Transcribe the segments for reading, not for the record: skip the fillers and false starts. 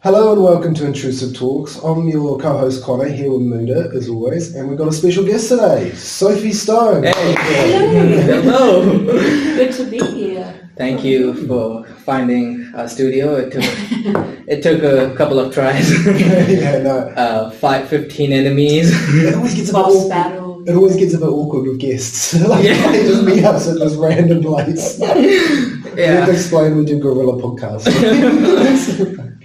Hello and welcome to Intrusive Talks. I'm your co-host Connor, here with Mudit as always, and we've got a special guest today, Sophie Stone. Hey. Hello. Hello. Good to be here. Thank you for finding our studio. It took a couple of tries. Yeah, no. 15 enemies. It always gets a bit Boss awkward. battle. It always gets a bit awkward with guests. Like, Yeah. they just meet us at this random place. You have to Yeah. explain we do guerrilla podcasts.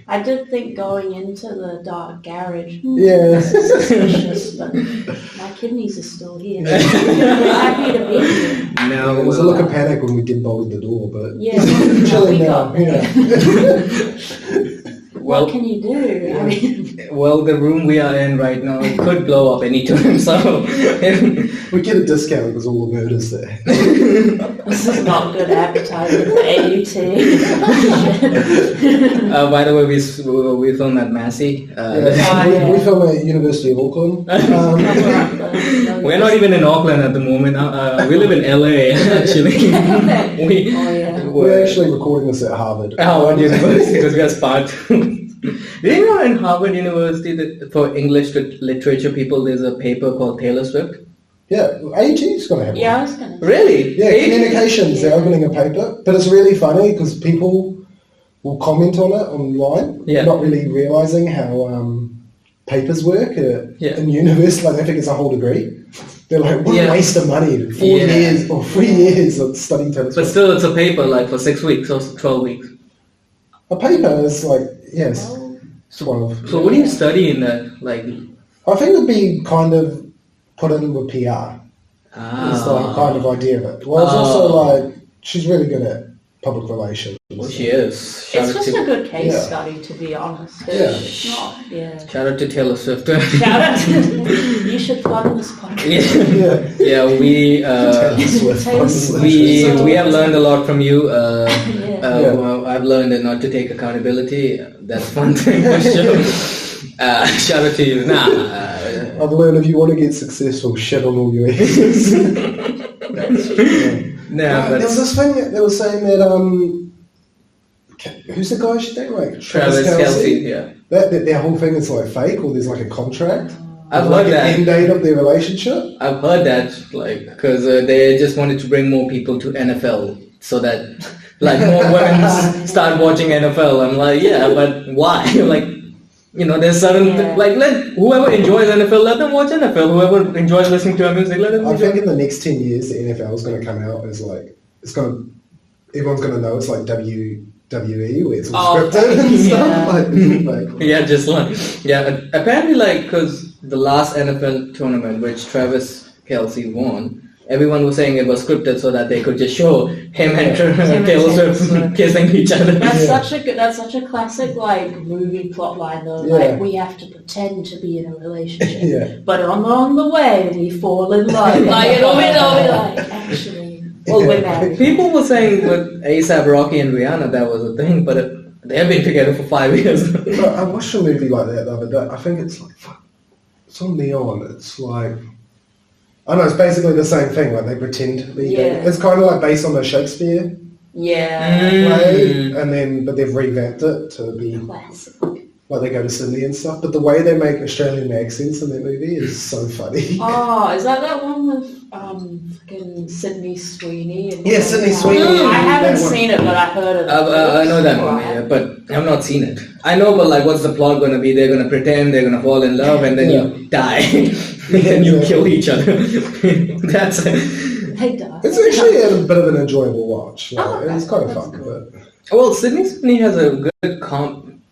I did think going into the dark garage, Yeah. this is suspicious, but my kidneys are still here. We're happy to be here. No, There was a look of panic when we did bolt the door, but Yeah, chilling we now. got there. Well, What can you do? I mean, the room we are in right now, it could blow up anytime, so... We get a discount because all the murders there. this is not good advertising for AUT. By the way, we film at Massey. We film at University of Auckland. We're not even in Auckland at the moment. We live in LA, actually. We're actually recording this at Harvard. Harvard University, because we are smart. Do you know in Harvard University that for English literature people there's a paper called Taylor Swift? Yeah, AG's going to have one. Yeah, I was going to Really? Yeah, communications, they're opening a paper. But it's really funny because people will comment on it online, not really realising how papers work in university. Like, they think it's a whole degree. They're like, what a waste of money. 4 years or 3 years of studying Taylor Swift. But still, it's a paper like for 6 weeks or 12 weeks. A paper is like, yes, 12. So what do you study in that? Like, I think it'd be kind of put in with PR. It's the kind of idea of it. Well, it's also like, she's really good at public relations. Well, she is. It's just a good case study, to be honest. It's not, Shout out to Taylor Swift. Shout out to you should fund this podcast. We Taylor we have learned a lot from you. Well, I've learned not to take accountability. That's one thing for sure. Shout out to you. I've learned if you want to get successful, shit on all your exes. There was this thing that they were saying that who's the guy she's dating? Like Travis Kelce. Yeah. That their whole thing is like fake, or there's like a contract. I've like heard that. End date of their relationship. I've heard that, like, because they just wanted to bring more people to NFL so that, like, more women start watching NFL. I'm like, yeah, but why? Like, you know, there's certain like let whoever enjoys NFL, let them watch NFL. Whoever enjoys listening to our music, let them. I think in the next 10 years, the NFL is going to come out as like everyone's going to know it's like WWE, where it's all scripted and stuff. Apparently, like, because the last NFL tournament, which Travis Kelce won, everyone was saying it was scripted so that they could just show him and Taylor Swift kissing each other. That's such a classic like movie plot line though. Like, we have to pretend to be in a relationship, but along the way we fall in love. Like, it'll be like, actually, well, we're married. People were saying with A$AP Rocky and Rihanna that was a thing, but they have been together for 5 years. I watched a movie like that the other day. I think it's like it's on Neon. It's like, I know, it's basically the same thing. Like, they pretend to be. It's kind of like based on the Shakespeare play, and then but they've revamped it to be classic. Like, they go to Sydney and stuff. But the way they make Australian accents in that movie is so funny. Oh, is that one with fucking Sydney Sweeney? And Sydney Sweeney. I haven't seen it, but I've heard of it. I know that movie, but I've not seen it. I know, but like, what's the plot going to be? They're going to pretend, they're going to fall in love, and then you die. And then you kill each other. That's it. They die. It's actually a bit of an enjoyable watch. Like, it's kind of fun. But... Well, Sydney Sweeney has a good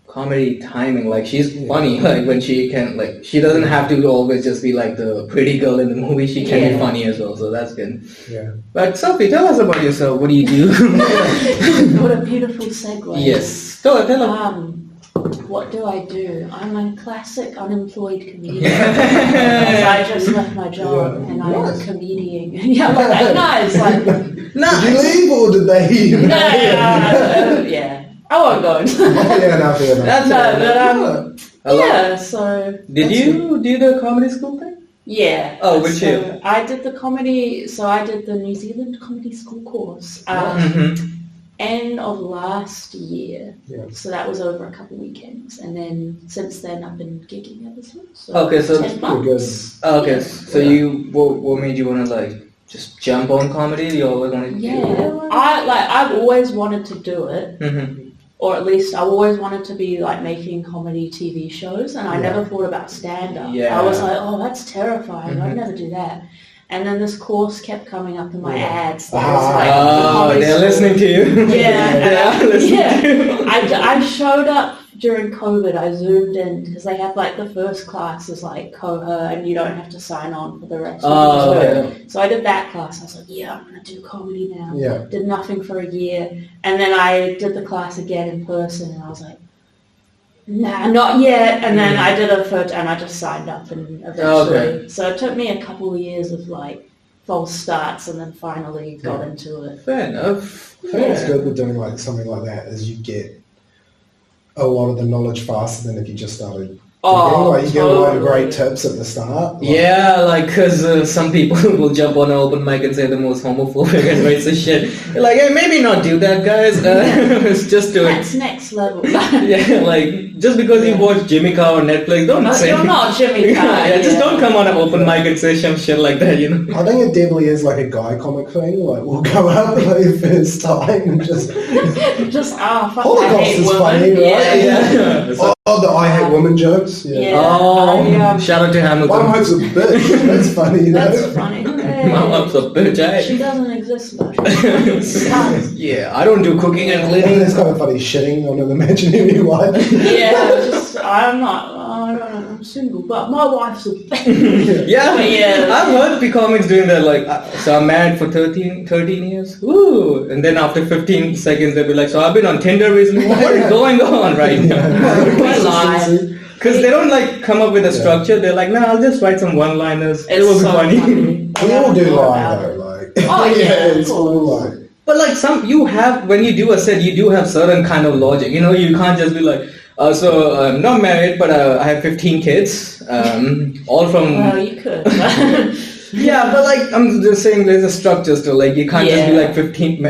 comedy timing. Like, she's funny. Like, when she can, like, she doesn't have to always just be like the pretty girl in the movie. She can be funny as well, so that's good. Yeah. But Sophie, tell us about yourself. What do you do? What a beautiful segue. Yes. Tell us. What do I do? I'm a classic unemployed comedian. I just left my job and I'm a comedian. Nice. Like, Did you leave or did they? I won't go into that. So... Did you do the comedy school thing? Yeah. Oh, which year? I did the New Zealand Comedy School course. end of last year. Yeah. So that was over a couple weekends, and then since then I've been gigging ever since. So okay, so 10 months. Okay, Yeah. so you what made you want to like just jump on comedy? You always wanted to do it? I've always wanted to do it. Mm-hmm. Or at least I always wanted to be like making comedy TV shows, and I never thought about stand-up. Yeah. I was like, oh, that's terrifying. Mm-hmm. I'd never do that. And then this course kept coming up in my ads. They're listening to you. I showed up during COVID. I zoomed in because they have like the first class is like Koha, and you don't have to sign on for the rest of the term. So I did that class. I was like, yeah, I'm going to do comedy now. Yeah. Did nothing for a year. And then I did the class again in person, and I was like, nah, not yet. And then I did it and I just signed up, and eventually. Okay. So it took me a couple of years of like false starts, and then finally got into it. Fair enough. I think what's good with doing like something like that is you get a lot of the knowledge faster than if you just started. You get a lot of great tips at the start. Because some people will jump on an open mic and say the most homophobic and racist shit. You're like, hey, maybe not do that, guys. Just do it. That's next level. Just because you watch Jimmy Carr on Netflix, don't say. You're not Jimmy Carr. Just don't come on an open mic and say some shit like that, you know. I think it definitely is like a guy comic thing. Like, we'll go up for the first time and just fuck, Holocaust I hate is women. funny, right? Yeah. The I hate women jokes. Yeah. Shout out to Hamilton. My wife's a bitch. That's funny, you know. That's funny. My wife's a bitch, eh? She doesn't exist much. Yeah, I don't do cooking and I cleaning. think it's kind of funny shitting on an imaginary wife. I'm single, but my wife's a bitch. I've heard the comics doing that, like, so I'm married for 13 years, woo, and then after 15 seconds they'll be like, so I've been on Tinder recently, what is going on right now? Because they don't like come up with a structure, they're like, no, I'll just write some one-liners, it will be funny. We all do lie though, like, it's all like. But like when you do a set, you do have certain kind of logic, you know, you can't just be like, so I'm not married, but I have 15 kids, all from... Well, you could. Yeah, but like, I'm just saying there's a structure still, like you can't just be like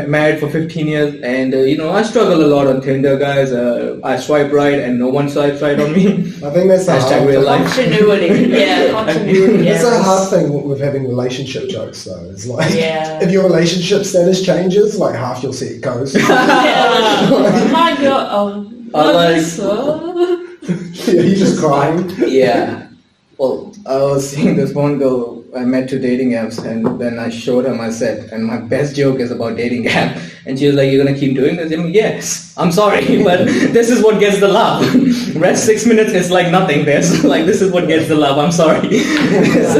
married for 15 years, and I struggle a lot on Tinder, guys. I swipe right and no one swipes right on me. I think that's the hard real life. Continuity. That's a hard thing with having relationship jokes though. It's like, if your relationship status changes, like half your set goes. My God, you're just crying. Yeah. Well, I was seeing this one girl I met through dating apps, and then I showed her my set, and my best joke is about dating app, and she was like, you're gonna keep doing this? I mean, yes, I'm sorry, but this is what gets the love. Rest 6 minutes is like nothing there, so like this is what gets the love, I'm sorry. This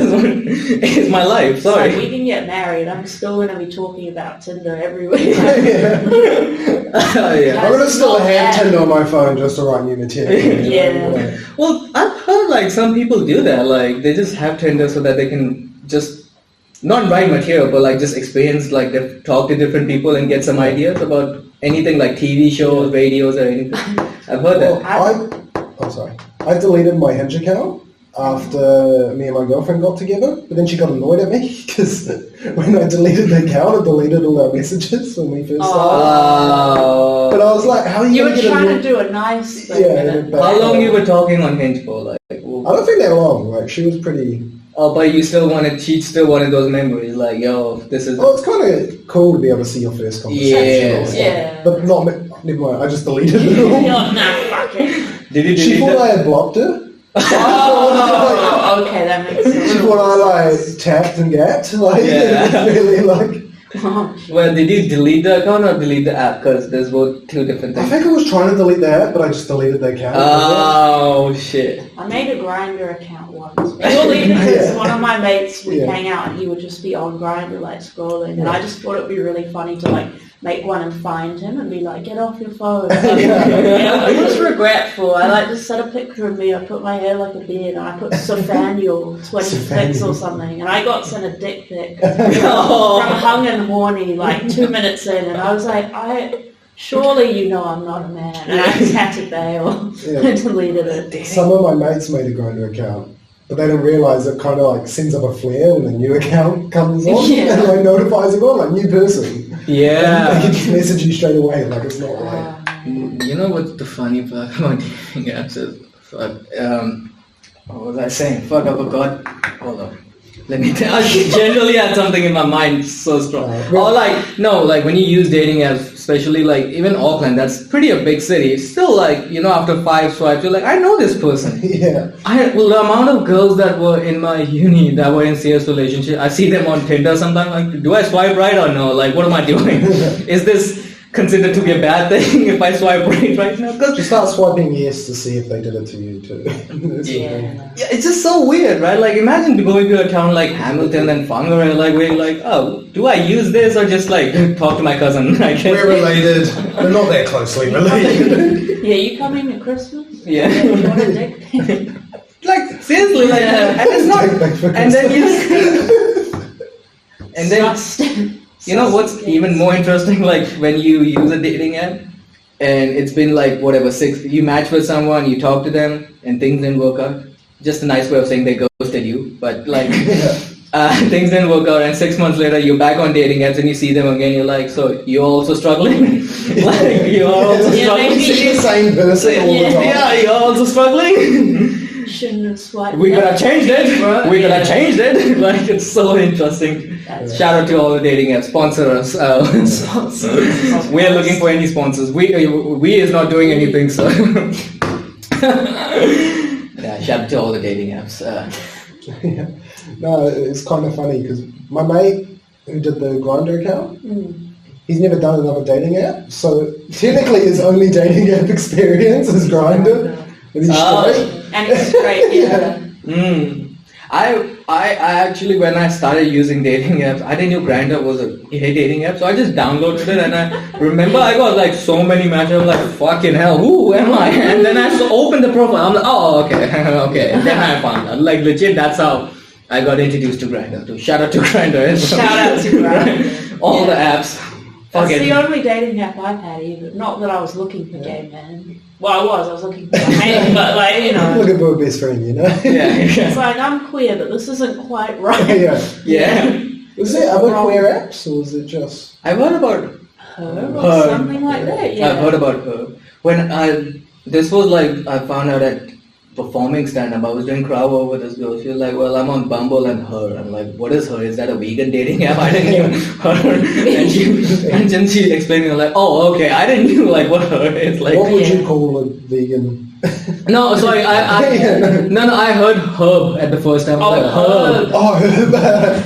is my life, sorry. So we can get married, I'm still gonna be talking about Tinder every week. I'm gonna still have Tinder on my phone just to write new material. Well, I've heard like some people do that, like they just have Tinder so that they can just not write material, but like just experience, like talk to different people and get some ideas about anything like TV shows, radios, or anything. I've heard that. I deleted my Hinge account after me and my girlfriend got together, but then she got annoyed at me because when I deleted the account, it deleted all our messages when we first started. But I was like, how are you? You were trying to do a nice thing. How long you were talking on Hinge for? Like, I don't think that long. Like, she was pretty. Oh, but she still wanted those memories. Like, yo, this is. Oh, it's kind of cool to be able to see your first conversation. Yeah. But never mind. I just deleted it all. Fuck it. Did you delete She thought I had blocked her. Okay, that makes sense. She thought I tapped and gapped. Really Well, did you delete the account or delete the app? Because there's both two different things. I think I was trying to delete the app, but I just deleted the account. Oh shit! I made a Grindr account once. Purely because one of my mates would hang out and he would just be on Grindr like scrolling, and I just thought it would be really funny to like make one and find him and be like, get off your phone. It was regretful. I like just set a picture of me. I put my hair like a beard and I put Sophaniel 26 or something, and I got sent a dick pic from Hung and Horny like 2 minutes in, and I was like, surely you know I'm not a man, and I just had to bail. I deleted it. Some of my mates made a Grindr account, but they didn't realise it kind of like sends up a flare when the new account comes on and like notifies everyone, like new person. Yeah. They can message you straight away, like it's not right. You know what the funny part about dating apps is? What was I saying? Fuck, I forgot. Hold on. Let me tell you. I generally had something in my mind so strong. Or like when you use dating apps, especially like even Auckland, that's pretty a big city. It's still like, after 5 swipes, you're like, I know this person. Yeah. The amount of girls that were in my uni that were in serious relationship, I see them on Tinder sometimes, like, do I swipe right or no? Like, what am I doing? Is this considered to be a bad thing if I swipe right now? Just start swiping yes to see if they did it to you too. Yeah, it's just so weird, right? Like, imagine going to a town like Hamilton and Whangarei, like where you're like, oh, do I use this or just like talk to my cousin? I guess. We're related. We're not that closely related. Yeah, you coming at Christmas? Yeah. You want a dick pic? Like seriously, like, and it's not, and then and then. You know what's even more interesting, like when you use a dating app and it's been like whatever, you match with someone, you talk to them and things didn't work out. Just a nice way of saying they ghosted you, but like things didn't work out and 6 months later you're back on dating apps and you see them again, you're like, so you're also struggling? Like you're also struggling? Maybe the same person all the time. Yeah, you're also struggling? Shouldn't have swiped. We could have changed it. We could have changed it. Like it's so interesting. Shout out to all the dating apps. Sponsor us. We are looking for any sponsors. We is not doing anything. So yeah, shout out to all the dating apps. Yeah. No, it's kind of funny because my mate who did the Grindr account, he's never done another dating app. So technically, his only dating app experience is Grindr. And he's straight. And it's straight, yeah. I actually, when I started using dating apps, I didn't know Grindr was a dating app, so I just downloaded it and I remember I got like so many matches. I was like, fucking hell, who am I? And then I opened the profile. I'm like, oh, okay. And then I found out, like legit, that's how I got introduced to Grindr. So shout out to Grindr. Shout out to Grindr. All the apps. That's the only dating app I've had either. Not that I was looking for gay men. Well, I was looking for a man, but like, looking for a best friend, Yeah. It's like, I'm queer, but this isn't quite right. Yeah. Was there other queer apps, or was it just... I've heard about Her or something like that, yeah. I've heard about Her. This was like, I found out at performing stand-up, I was doing crowd work with this girl. She was like, well, I'm on Bumble and Her. I'm like, what is Her? Is that a vegan dating app? I didn't know Her. And then she explained me, like, oh, okay, I didn't know like what Her is. Like, what would you call a vegan? No, sorry, I heard Herb at the first time. Herb. Oh, Herb.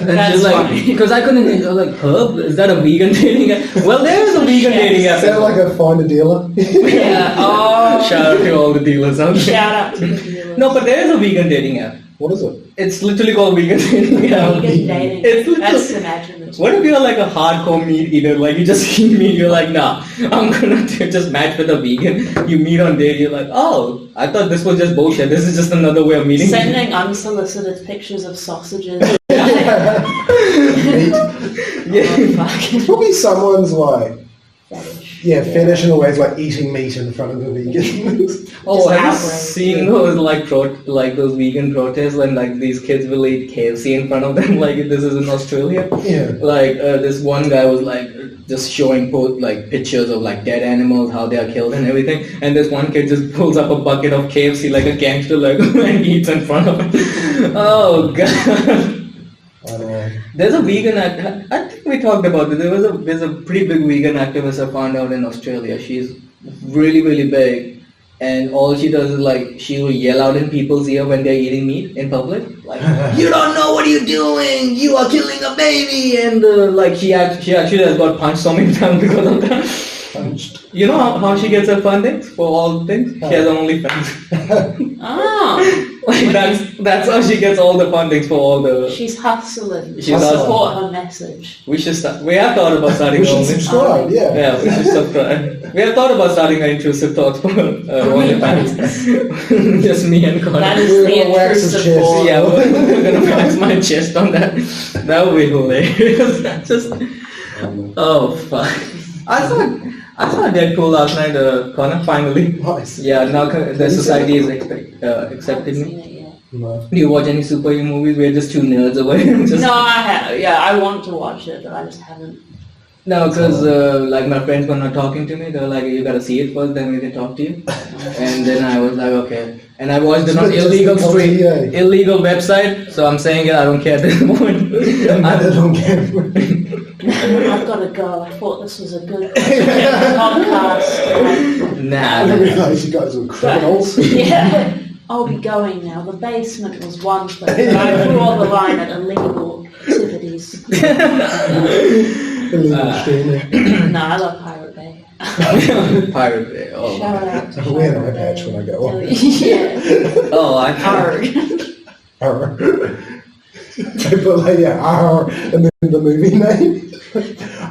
And she's like, because I couldn't think, I was like, Herb? Is that a vegan dating app? Well, there is a vegan dating app. Is that like a find a dealer? Yeah. Oh. Shout out to all the dealers out there. Shout out to the dealers. No, but there is a vegan dating app. What is it? It's literally called vegan dating app. Vegan dating. That's imaginative. What if you're like a hardcore meat eater? Like you just eat meat, you're like, nah, I'm gonna just match with a vegan. You meet on date, you're like, oh, I thought this was just bullshit. This is just another way of meeting. Sending unsolicited pictures of sausages. Yeah. Probably someone's like, fetish in a way, like eating meat in front of the vegans. Oh, have you seen those like those vegan protests when like these kids will eat KFC in front of them? Like this is in Australia. Yeah. Like this one guy was like just showing like pictures of like dead animals, how they are killed and everything. And this one kid just pulls up a bucket of KFC like a gangster, like and eats in front of him. Oh god. I don't know. There's a vegan I think we talked about it. There's a pretty big vegan activist I found out in Australia. She's really, really big, and all she does is like she will yell out in people's ear when they're eating meat in public, like you don't know what you're doing, you are killing a baby, and like she actually has got punched so many times because of that. Punched. You know how she gets her funding for all the things? She has OnlyFans. Like that's how she gets all the fundings for all the... She's hustling. Support her message. We should start... We have thought about starting... We should subscribe, Yeah, we should subscribe. We have thought about starting an Intrusive Talks for OnlyFans. Just me and Connor. That is the Intrusive Talks. Yeah, we're gonna wax my chest on that. That would be hilarious. That's just... Oh, fuck. I saw Deadpool last night, Connor, finally. Nice. Yeah, now the society is accepting me. No. Do you watch any superhero movies? We're just two nerds away. No, I want to watch it, but I just haven't. No, because like my friends were not talking to me. They were like, "You gotta see it first, then we can talk to you." And then I was like, "Okay." And I watched it on illegal website. So I'm saying it. I don't care at this point. I don't care. I've got to go. I thought this was a good podcast. Nah. I didn't realise you guys were criminals. Yeah. I'll be going now. The basement was one thing, but I draw the line at illegal activities. Illegal streaming. No, I love Pirate Bay. Pirate Bay. Oh. Shout out to I wear an eye Pirate patch Bay. when I go on. Yeah. Oh, I Arg. They put like, R, and then the movie name.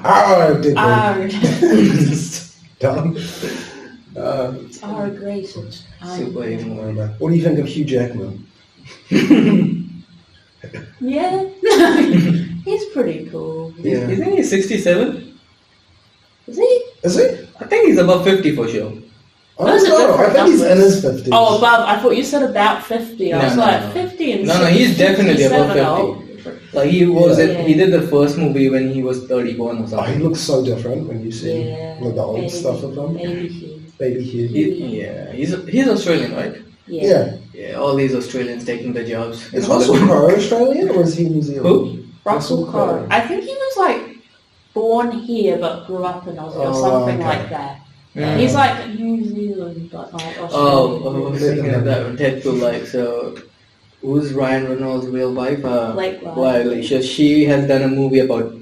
R, did Arg. Done. It's R-grated. Super emo. What do you think of Hugh Jackman? Yeah. He's pretty cool. Yeah. Isn't he 67? Is he? Is he? I think he's above 50 for sure. I don't know. I think he's in his 50s. Oh, above. I thought you said about 50. I was like, 50 and 60. No, he's definitely above 50. Like he was, he did the first movie when he was 31 or something. Oh, he looks so different when you see like the old stuff of him. Baby Hugh. Yeah, he's Australian, right? Yeah. Yeah, all these Australians taking the jobs. Is Russell Crowe Australian or is he New Zealand? Who? Russell Crowe. I think he was like born here but grew up in Aussie or something like that. Mm. He's like New Zealand but like Australian. Oh, I was thinking of that Deadpool, like, so who's Ryan Reynolds' real wife? Blake Lively. She has done a movie about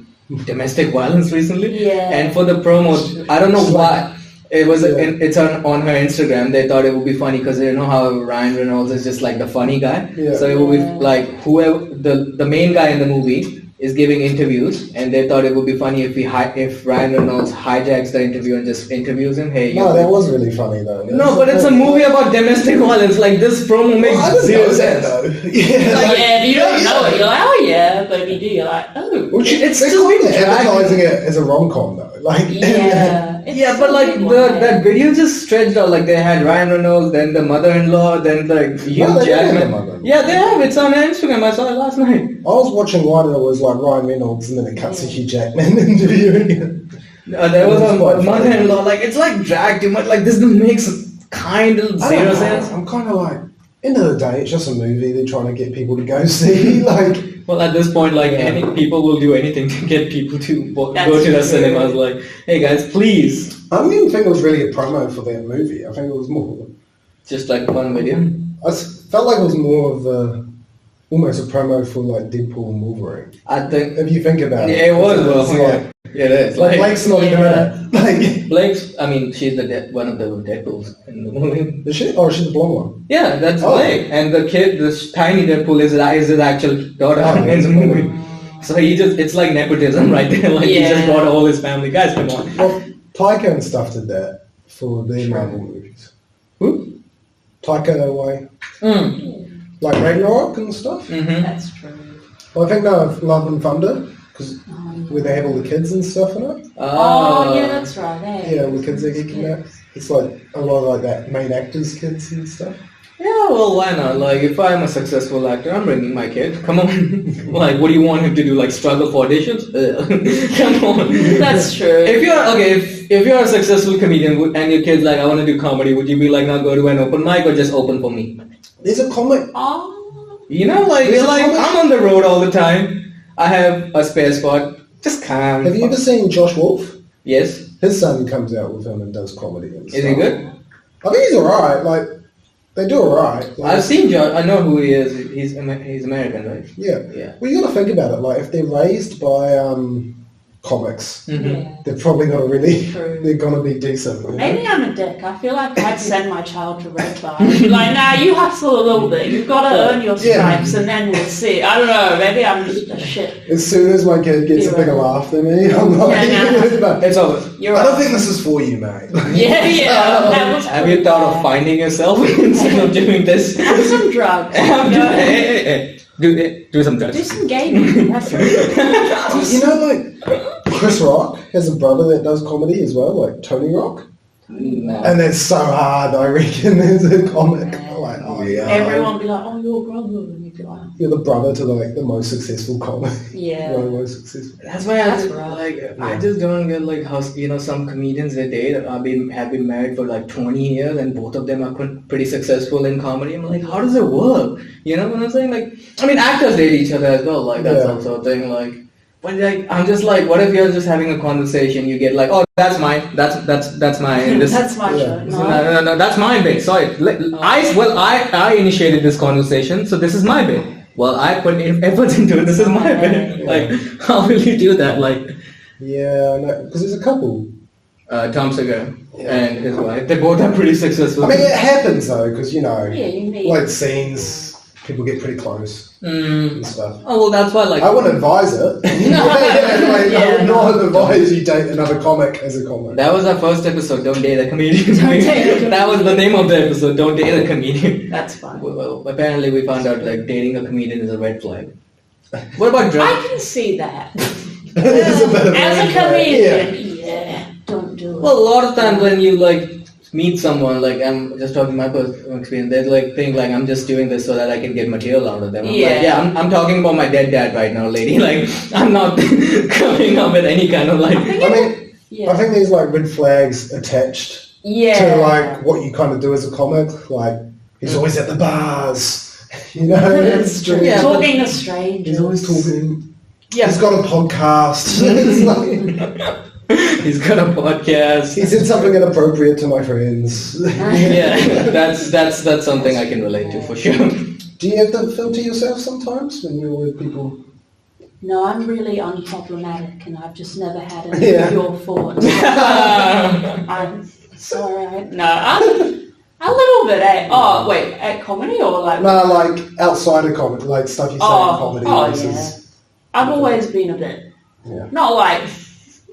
domestic violence recently. Yeah. And for the promo, I don't know why. It was it's on her Instagram. They thought it would be funny because you know how Ryan Reynolds is just like the funny guy. Yeah. So it would be like whoever the main guy in the movie is giving interviews, and they thought it would be funny if Ryan Reynolds hijacks the interview and just interviews him. Hey, no, that was really funny though. No, but it's a movie about domestic violence. Like this promo makes zero sense. Yeah, Like, if you don't know it, you're like, oh yeah, but if you do, you're like, oh. Well, it's just been advertising it as a rom-com though. Like, yeah, but like that video just stretched out. Like they had Ryan Reynolds, then the mother-in-law, then like Hugh Jackman. Yeah, they have. It's on Instagram. I saw it last night. I was watching one and it was like Ryan Reynolds, and then it cuts to Hugh Jackman interviewing him. There was a mother-in-law. Like it's like dragged too much. Like this makes kind of zero sense. I'm kind of like, end of the day, it's just a movie. They're trying to get people to go see. Like. Well, at this point, like any people will do anything to get people to go to the cinemas. Like, hey guys, please. I didn't even think it was really a promo for that movie. I think it was more just like one video. I felt like it was more of almost a promo for like Deadpool and Wolverine. I think if you think about it, it was. It is. Like Blake's not even in it. Like Blake's. I mean, she's one of the Deadpools in the movie. Is she? Oh, she's the blonde one. Yeah, that's Blake. And the kid, this tiny Deadpool, is his actual daughter in the movie. So it's like nepotism right there. Like he just brought all his family. Guys, come on. Well, Taika and stuff did that for their Marvel movies. Who? Taika Waititi. Like Ragnarok and stuff. Mm-hmm. That's true. Well, I think Love and Thunder, because where they have all the kids and stuff in it. Oh, yeah, that's right. Yeah, all the kids they get kidnapped. It's like a lot of like that main actors' kids and stuff. Yeah, well, why not? Like, if I'm a successful actor, I'm bringing my kid. Come on. Like, what do you want him to do? Like, struggle for auditions? Come on. That's true. If you're a successful comedian and your kid's like, I want to do comedy, would you be like, now go to an open mic or just open for me? There's a comic. You know, like, I'm on the road all the time. I have a spare spot. Just come. Have you ever seen Josh Wolf? Yes. His son comes out with him and does comedy and stuff. Is he good? I think he's alright. Like, they do alright. Like, I've seen Josh. I know who he is. He's American, right? Yeah. Well, you got to think about it. Like, if they're raised by comics, they're probably not really. They're gonna be decent. You know? Maybe I'm a dick. I feel like I'd send my child to Red Bar. I'd be like, nah, you hustle a little bit. You've got to earn your stripes, and then we'll see. I don't know. Maybe I'm just a shit. As soon as my kid gets a bigger laugh than me, I'm like, it's over. I don't think this is for you, mate. Yeah. Have you thought of finding yourself instead of doing this? Have some drugs. Hey. Do some drugs. Do some gaming. That's right. You know, like Chris Rock has a brother that does comedy as well, like Tony Rock. No. And that's so hard, I reckon, as a comic. Like, everyone be like, oh, you're a brother, and you'd be like, you're the brother to like the most successful comic. Yeah. One of the most successful. That's why I just don't get like how some comedians they date have been married for like 20 years and both of them are pretty successful in comedy. I'm like, how does it work? You know what I'm saying? Like, I mean, actors date each other as well. Like that's also a thing. Like, but like, I'm just like, what if you're just having a conversation? You get like, oh, that's mine. That's mine. That's my show. No, that's my bit. Sorry, I initiated this conversation, so this is my bit. Well, I put efforts into it. This is my bit. Like, how will you do that? Like, because there's a couple. Tom Segura and his wife. They both are pretty successful. I mean, it happens though, because you meet like scenes. People get pretty close and stuff. Oh well, that's why. Like, I wouldn't advise it. I would not advise you date another comic as a comic. That was our first episode. Don't date a comedian. That was the name of the episode. Don't date a comedian. That's fine. Well, apparently we found out like dating a comedian is a red flag. What about drugs? I can see that. As a comedian, don't do it. Well, a lot of times when you like meet someone, like I'm just talking my personal experience, they like think like I'm just doing this so that I can get material out of them. I'm talking about my dead dad right now, lady. Like I'm not coming up with any kind of like. I think there's like red flags attached to like what you kind of do as a comic. Like he's always at the bars, you know. That's true. Talking to strangers. He's always talking. Yeah, he's got a podcast. He's got a podcast. He said something inappropriate to my friends. Yeah, that's something I can relate to for sure. Do you have to filter yourself sometimes when you're with people? No, I'm really unproblematic, and I've just never had any of your thoughts. I'm sorry. No, a little bit. Oh, wait, at comedy or like? No, like outside of comedy, like stuff you say in comedy. I've always been a bit, not like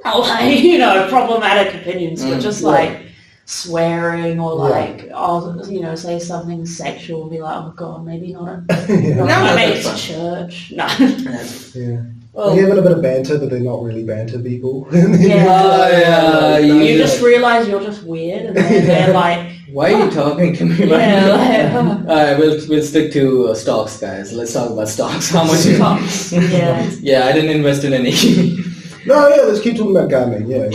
problematic opinions, but just like swearing or like, say something sexual and be like, oh god, maybe not. My mate's church. No. Well, you're having a bit of banter, but they're not really banter people. You just realise you're just weird, and then they're like, why are you talking to me like that? Alright, we'll stick to stocks, guys. Let's talk about stocks. How much stocks? Yeah, I didn't invest in any. Let's keep talking about gambling. Yeah,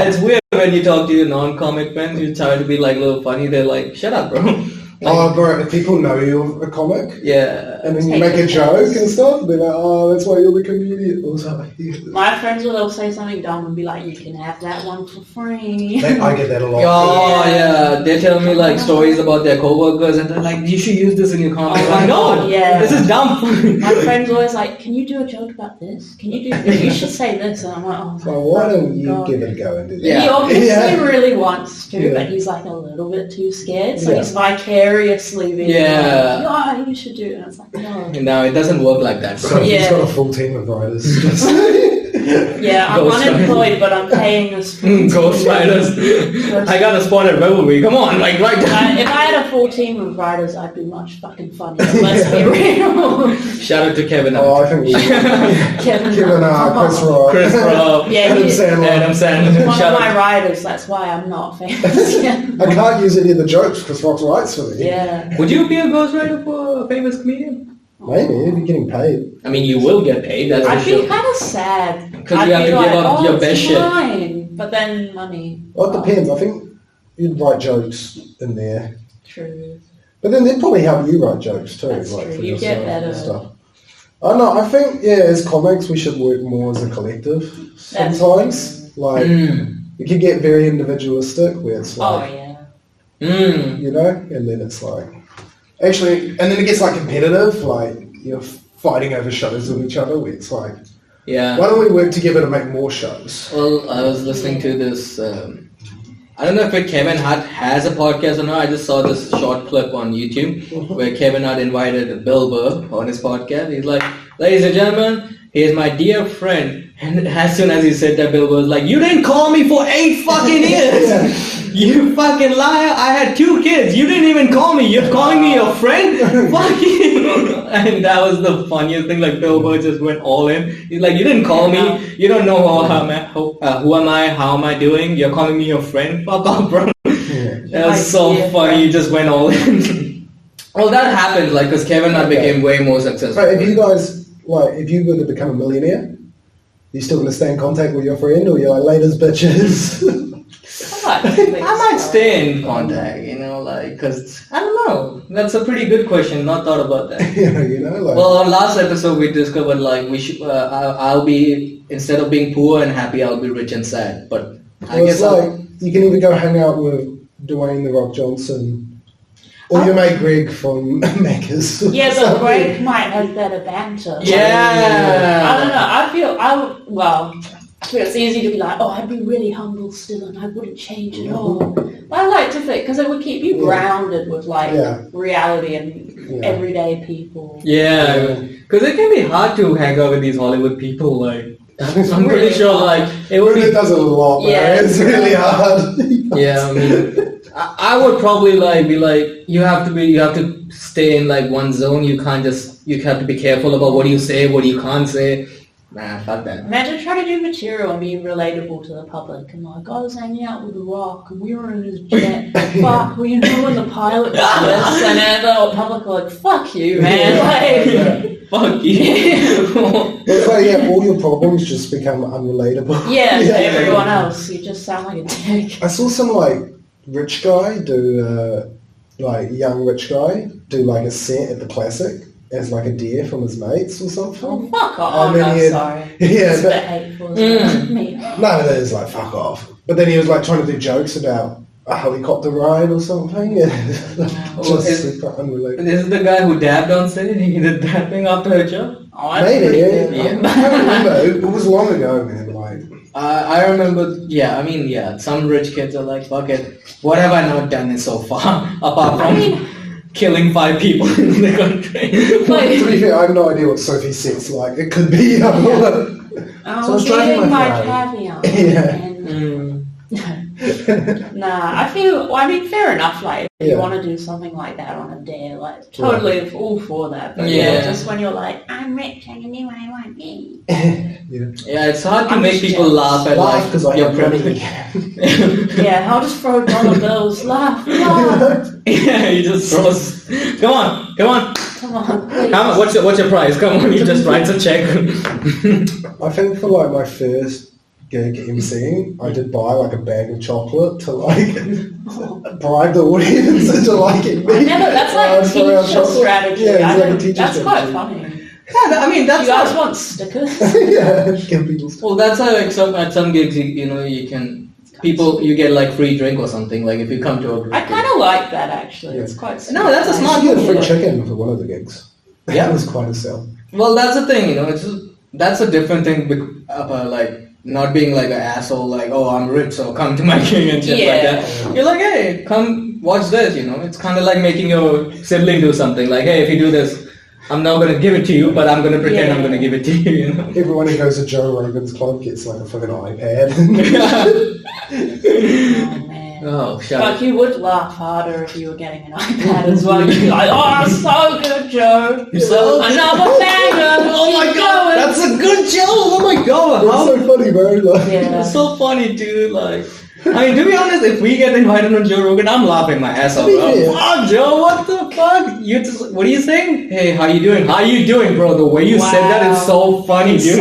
it's weird when you talk to your non-comic friends. You try to be like a little funny. They're like, "Shut up, bro." Like, bro, if people know you're a comic, and then you make a joke and stuff, they're like, "Oh, that's why you're the comedian." My friends will say something dumb and be like, "You can have that one for free." I get that a lot. Oh yeah, they tell me like stories about their co-workers, and they're like, "You should use this in your comedy." This is dumb. My friends always like, "Can you do a joke about this? Can you do this? You should say this." And I'm like, "Oh, why don't you give it a go and do that?" He obviously really wants to, but he's like a little bit too scared, so he's vicariously being like, you should do it. And it's like, no, it doesn't work like that. So he's got a full team of writers. I'm unemployed, but I'm paying us. Ghost writers. I got a spot at Revelry. Come on, like right now. If I had a full team of writers, I'd be much fucking funnier. Let's be real. Shout out to Kevin. I think Kevin, Chris Rock. Adam Sandler. One of my writers. That's why I'm not famous yet. I can't use any of the jokes Chris Rock writes for me. Yeah. Would you be a ghostwriter for a famous comedian? Maybe, if you're getting paid. I mean, you will get paid, that's I'd for sure. be kind of sad. Because you have to give up your best shit. But then money. Well, it depends. I think you'd write jokes in there. True. But then they'd probably help you write jokes too. That's like true. For you get better. Stuff. I don't know. I think, as comics, we should work more as a collective sometimes. Like, it can get very individualistic where it's like... You know? And then it's like... Actually, and then it gets like competitive, like you're fighting over shows with each other where it's like... Why don't we work together to make more shows? Well, I was listening to this... I don't know if Kevin Hart has a podcast or not. I just saw this short clip on YouTube where Kevin Hart invited Bill Burr on his podcast. He's like, ladies and gentlemen, here's my dear friend. And as soon as he said that, Bill Burr's like, you didn't call me for 8 fucking years. You fucking liar. I had 2 kids. You didn't even call me. You're calling me your friend? Fuck you. And that was the funniest thing. Like, Bill Burr just went all in. He's like, you didn't call me. You don't know who am I? How am I doing? You're calling me your friend? Fuck off, bro. That was so funny. You just went all in. Well, that happened, like, because Kevin and I became way more successful. But if you guys, like, if you were to become a millionaire, you still going to stay in contact with your friend, or you're like, laters, bitches? I might stay in contact, you know, like, because, I don't know. That's a pretty good question. Not thought about that. Yeah, you know, like... Well, on last episode, we discovered, like, we should, I'll be, instead of being poor and happy, I'll be rich and sad. But I guess you can either go hang out with Dwayne The Rock Johnson, or your mate Greg from Macca's. Yeah, but Greg might have better banter. Yeah. I don't know. I feel it's easy to be like, oh, I'd be really humble still and I wouldn't change at all. But I like to think, because it would keep you grounded with like reality and everyday people. Yeah, because it can be hard to hang out with these Hollywood people. Like, I'm pretty sure like it does it a lot. Yeah, it's really hard. Yeah, I mean, I would probably like be like, you have to stay in like one zone. You have to be careful about what you say, what you can't say. Nah, fuck that. Imagine trying to do material and be relatable to the public and like, I was hanging out with The Rock and we were in his jet. Fuck, well, you know when the pilot did this, and then the public were like, fuck you, man. Like, fuck you. It's like, all your problems just become unrelatable. Yeah, to everyone else. You just sound like a dick. I saw some like rich guy do, young rich guy do like a set at the Classic as like a dare from his mates or something. Oh, fuck off. Sorry. Yeah, it's a bit hateful. No, that is like, fuck off. But then he was like trying to do jokes about a helicopter ride or something. Just super unrelated. This is the guy who dabbed on stage? He did dabbing after a joke? Oh, maybe, yeah. I can't remember. It was long ago, man. Like, I remember, some rich kids are like, fuck it. What have I not done so far? Apart from killing 5 people in the country. To be fair, I have no idea what Sophie's set's like. It could be. So I was driving my caviar. Nah, fair enough, like, if you want to do something like that on a dare, like, totally all for that. But just when you're like, I'm rich, I can do what I want. Yeah, it's hard to make people laugh at like your privilege. Yeah, I'll just throw dollar bills, laugh. Yeah, you just throw. Come on. Please. How much? What's your price? Come on, you just write a check. I think for like my first gig emceeing, I did buy like a bag of chocolate to like bribe the audience into liking me. That's like teacher strategy. Yeah, it's like a teacher that's strategy. Quite funny. Yeah, I mean, that's. You guys want stickers? Yeah, give people stickers. Well, that's how like at some gigs you can. You get like free drink or something, like if you come to a group. I kind of like that actually. It's quite smart. No, that's a smart move. You had free chicken for one of the gigs. Yeah. It was quite a sell. Well, that's the thing, that's a different thing about like not being like an asshole, like, oh, I'm rich, so come to my gig and shit like that. You're like, hey, come watch this, It's kind of like making your sibling do something, like, hey, if you do this, I'm not going to give it to you, but I'm going to pretend I'm going to give it to you, Everyone who goes to Joe Rogan's club gets like a fucking iPad. Oh, man. Oh, shut up. But you would laugh harder if you were getting an iPad as well. You'd be like, oh, so good, Joe. Another banger. Oh my god, that's a good joke. Oh my god. It's so funny, bro. Like, It's so funny, dude. Like, I mean, to be honest, if we get invited on Joe Rogan, I'm laughing my ass off. Oh, Joe, what the fuck? What are you saying? Hey, how you doing? How you doing, bro? The way you said that is so funny, dude.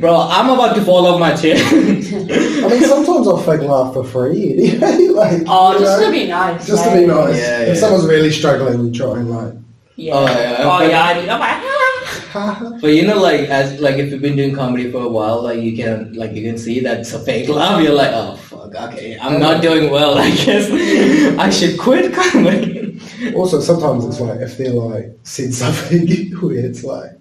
Bro, I'm about to fall off my chair. I mean, sometimes I'll fake laugh for free anyway. Just to be nice. Just to be nice. Yeah, if someone's really struggling, we try and like. I do. I'm like, but if you've been doing comedy for a while, like you can see that's a fake laugh. You're like, oh fuck, okay, I'm not doing well. I guess I should quit comedy. Also, sometimes it's like if they're like said something where it's like,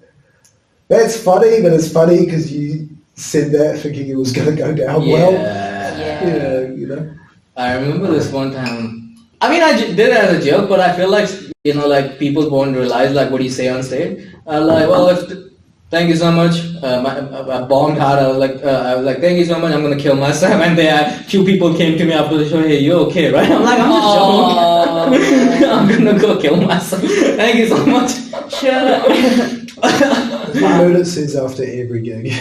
that's funny, but it's funny because you said that thinking it was going to go down well. Yeah. I remember this one time. I mean, I did it as a joke, but I feel like like people won't realize like what you say on stage. Thank you so much. I bombed hard. I was like, thank you so much. I'm gonna kill myself. And there, 2 people came to me after the show. Hey, you okay, right? I'm like, I'm just joking. I'm gonna go kill myself. Thank you so much. Sure. Mudit says after every gig.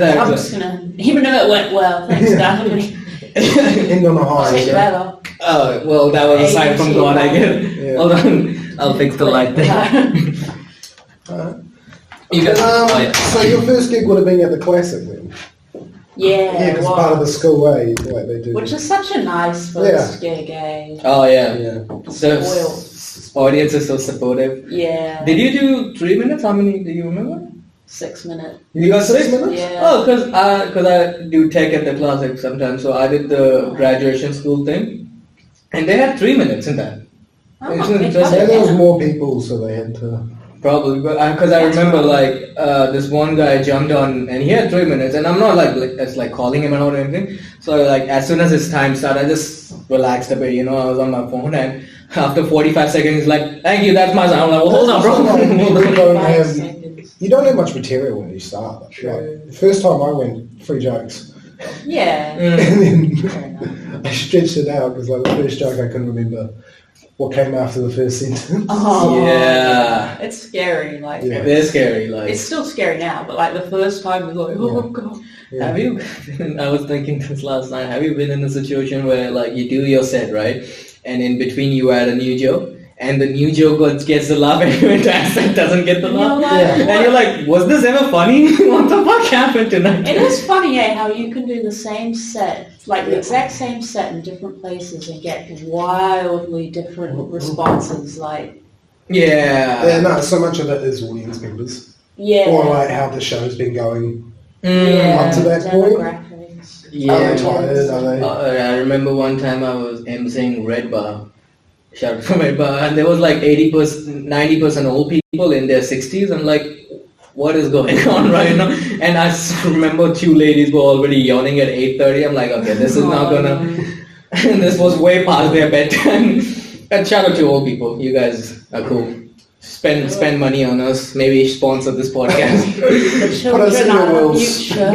I'm just gonna, even if it went well, thanks, Daphne. End on a high. Take that off. Oh, well, that was a sign from God, I guess. Yeah. Hold on, I'll fix the light there. So your first gig would have been at the Classic then? Yeah, because part of the school way, like they do. Which is such a nice first gig, eh? Oh yeah. So audience is so supportive. Yeah. Did you do 3 minutes? How many do you remember? 6 minutes. You got 6 minutes? Yeah. Oh, because I do tech at the Classic sometimes, so I did the graduation school thing, and they had 3 minutes in that. There was more people, so they had to. Probably, but because I remember this one guy jumped on and he had 3 minutes, and I'm not like calling him out or anything. So like as soon as his time started, I just relaxed a bit, I was on my phone, and after 45 seconds, he's like, "Thank you, that's my sound." I'm like, well, hold on, bro. You don't have much material when you start. Like, the first time I went, 3 jokes. Yeah. And then I stretched it out because the first joke I couldn't remember what came after the first sentence. Oh, yeah. It's scary. It's scary. It's still scary now, but the first time was like, oh god. Yeah. Have you? I was thinking this last night. Have you been in a situation where you do your set, right, and in between you add a new joke, and the new joke gets the laugh, and your entire set doesn't get the laugh, and you're like, was this ever funny? What the fuck happened tonight? It is funny, how you can do the same set, the exact same set in different places and get wildly different responses. Yeah, no, so much of it is audience members. Yeah. Or how the show's been going up to that point. Yeah. Are they tired? Are they? I remember one time I was emceeing Red Bar. Shout out to Red Bar, and there was 80%, 90% old people in their 60s. I'm like, what is going on right now? And I remember 2 ladies were already yawning at 8:30. I'm like, okay, this is not gonna. And this was way past their bedtime. And shout out to old people. You guys are cool. Spend money on us. Maybe sponsor this podcast. The children are the future.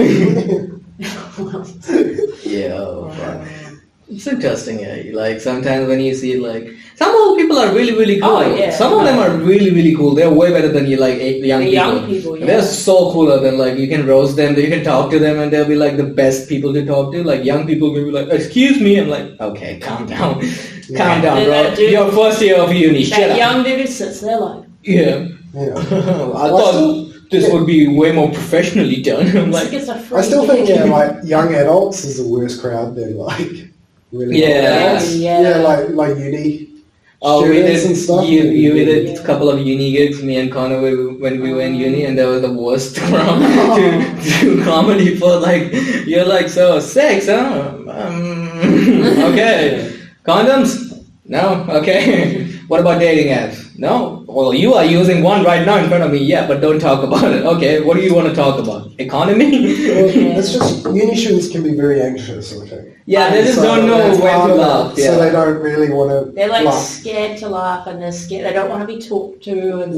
Yeah. It's interesting, sometimes when you see some old people are really, really cool. Oh, yeah. Some of them are really, really cool. They're way better than young people. Young people, yeah. They're so cooler than you can roast them, you can talk to them, and they'll be the best people to talk to. Young people will be like, "Excuse me," I'm like, "Okay, calm down, calm down, bro. Your first year of uni, shut up." Young dude sits there yeah. I thought this would be way more professionally done. I'm I still think young adults is the worst crowd than really like uni. Oh, we did and stuff. You did a couple of uni gigs, me and Connor, when we were in uni, and that was the worst crowd to do comedy for. You're so sex, huh? Okay. Condoms? No? Okay. What about dating apps? No? Well, you are using one right now in front of me, yeah, but don't talk about it. Okay, what do you want to talk about? Economy? It's just, uni students can be very anxious, I think. Yeah, they just don't know when to laugh. Yeah. So they don't really want to They're scared to laugh, and they're scared, they don't want to be talked to. And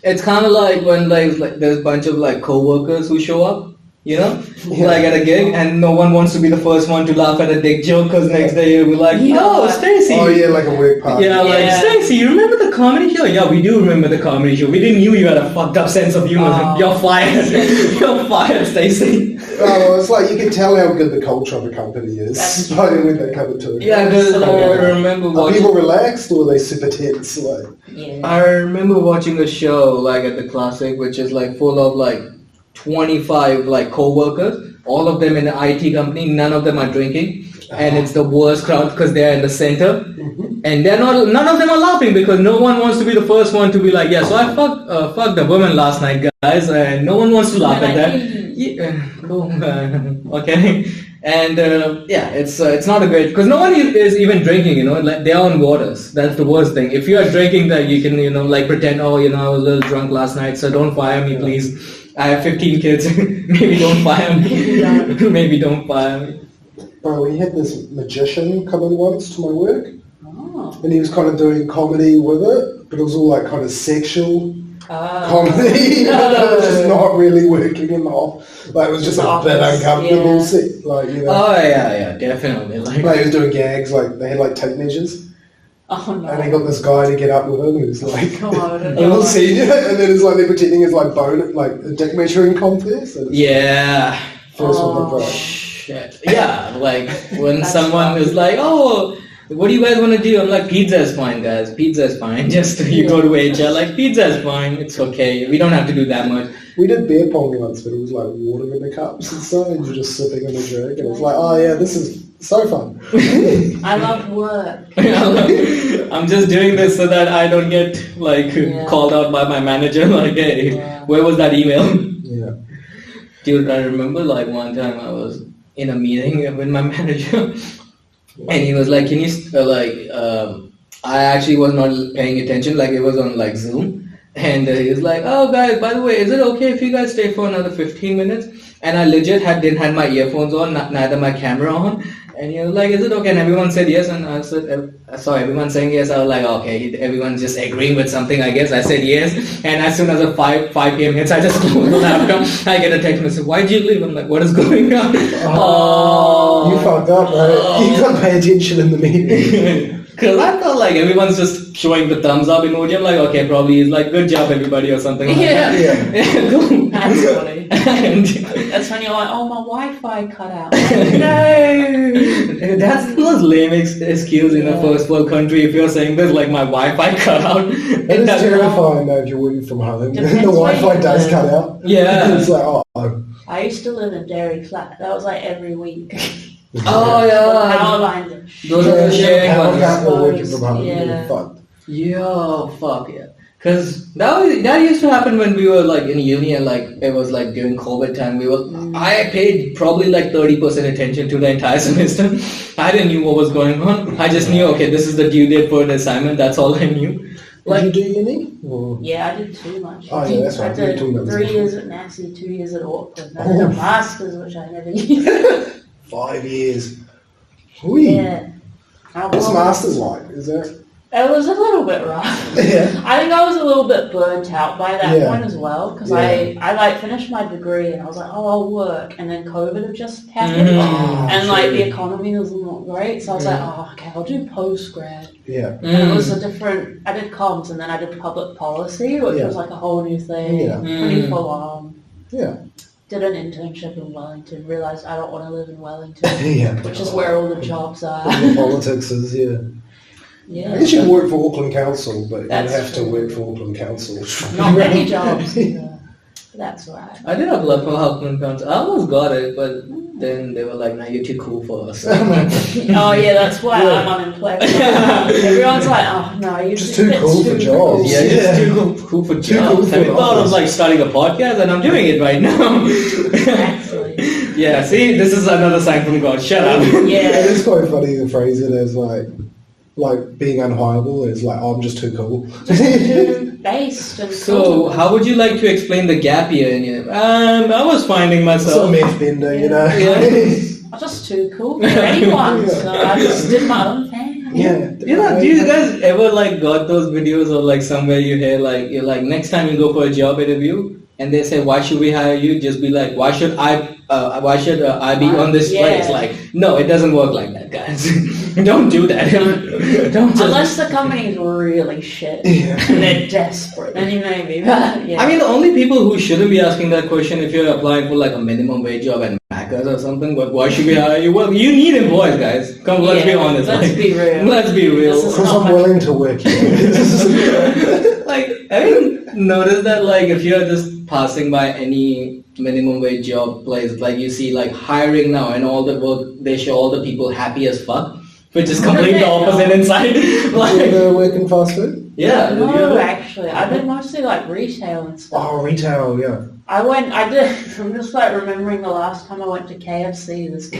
It's kind of like when there's a bunch of co-workers who show up. At a gig, and no one wants to be the first one to laugh at a dick joke because next day you'll be like, "Yo, Stacey." Oh yeah, like a work party. Yeah, Stacey, you remember the comedy show? Yeah, we do remember the comedy show. We didn't knew you had a fucked up sense of humor. You're fired. You're fired, Stacey. Well, it's you can tell how good the culture of a company is when they come into it. Yeah, because I remember watching. Are people relaxed or are they super tense? I remember watching a show at the Classic, which is full of 25 co-workers, all of them in an IT company, none of them are drinking, and it's the worst crowd because they're in the center, and none of them are laughing because no one wants to be the first one to be yeah, so I fucked the woman last night, guys, and no one wants to laugh at that. Cool. Okay. And it's not a great, because no one is even drinking, they're on waters. That's the worst thing. If you are drinking, that you can pretend, I was a little drunk last night, so don't fire me, please. I have 15 kids. Maybe don't fire me. Maybe don't fire me. Bro, we had this magician come in once to my work, and he was kind of doing comedy with it, but it was all kind of sexual comedy. It was just not really working in the off. It was just a bit uncomfortable. Oh yeah, definitely. He was doing gags. They had tape measures. Oh no! And he got this guy to get up with him, and he's a little senior, and then it's they're pretending it's bone, a dick measuring contest. Yeah. First one, shit. Yeah, when someone is what do you guys want to do? I'm like, pizza is fine, guys. Pizza is fine. Just you go to HR, like, pizza is fine. It's okay. We don't have to do that much. We did beer pong once, but it was like water in the cups and stuff, and you're just sipping on a drink, and it's like, oh yeah, this is so fun. I love work. I'm just doing this so that I don't get like called out by my manager. Like, hey, where was that email? Yeah. Dude, I remember like one time I was in a meeting with my manager, and he was like, "Can you I actually was not paying attention. Like it was on like Zoom." And he was like, "Oh guys, by the way, is it okay if you guys stay for another 15 minutes?" And I legit didn't have my earphones on, neither my camera on. And he was like, "Is it okay?" And everyone said yes. And I saw everyone saying yes. I was like, okay, everyone's just agreeing with something, I guess. I said yes. And as soon as the 5 p.m. hits, I just close the laptop. I get a text message, "Why'd you leave?" I'm like, "What is going on?" Oh, you fucked up, right? You can't pay attention in the meeting. Because I felt like everyone's just showing the thumbs up emoji. I'm like, okay, probably he's like, "Good job, everybody," or something like that. Yeah. That's funny. That's when you're like, "Oh, my Wi-Fi cut out." No! That's the most lame excuse in a first world country if you're saying this, like, my Wi-Fi cut out. It is terrifying though if you're working from home. The Wi-Fi does cut out. Yeah. It's like, oh. I used to live in Dairy Flat. That was like every week. Oh yeah, power lines. Those are the sharing ones. Yeah, fuck yeah. Because that used to happen when we were like in uni and like it was like during COVID time. I paid probably like 30% attention to the entire semester. I didn't know what was going on. I just knew, okay, this is the due date for the assignment. That's all I knew. Like, did you do uni? Or? Yeah, I did too much. Oh yeah, that's right. I did 3 years at Massey, 2 years at Auckland. I did a master's, which I never used. 5 years. Whee. Yeah. What's master's like? Is that? It was a little bit rough. Yeah. I think I was a little bit burnt out by that point as well, because I like finished my degree and I was like, oh, I'll work, and then COVID had just happened, and like the economy was not great, so I was like, oh, okay, I'll do post-grad. Yeah. And it was a different, I did comms and then I did public policy, which was like a whole new thing, pretty full on. Yeah. Did an internship in Wellington, realised I don't want to live in Wellington, which is where all the jobs are. Politics is, Yeah. I guess you can work for Auckland Council, but you That's have to true. work for Auckland Council. Not many jobs. That's right. I did apply for Auckland Council. I almost got it, but then they were like, "No, you're too cool for us." Oh yeah, that's why I'm unemployed. Everyone's like, "Oh no, you're just too cool for jobs." Yeah, just too cool for jobs. Have you thought of like starting a podcast? And I'm doing it right now. Actually. Yeah, see, this is another sign from God. Shut up. Yeah. It is quite funny to phrase it as like being unhireable is like, oh, I'm just too cool. Too based and So, how would you like to explain the gap year in you? I was finding myself. Some meth bender, you know. I'm just too cool for anyone, so I just did my own thing. Yeah. Do you guys ever like got those videos of like somewhere you hear like you're like next time you go for a job interview and they say why should we hire you? Just be like why should I be on this place? Like no, it doesn't work like that, guys. Don't do that. Unless the company's really shit and they're desperate, then you maybe. I mean, the only people who shouldn't be asking that question if you're applying for like a minimum wage job at Macca's or something. But why should we hire you? Well, you need employees, guys. Come, let's be honest. Let's be real. Let's be real. Because I'm willing to work here. Like, have you noticed that like if you're just passing by any minimum wage job place, like you see like hiring now and all the work, they show all the people happy as fuck. Which is completely the opposite inside. Like, you ever work in fast food? Yeah. No, actually. I did mostly like retail and stuff. Oh, retail, yeah. I'm just like remembering the last time I went to KFC, because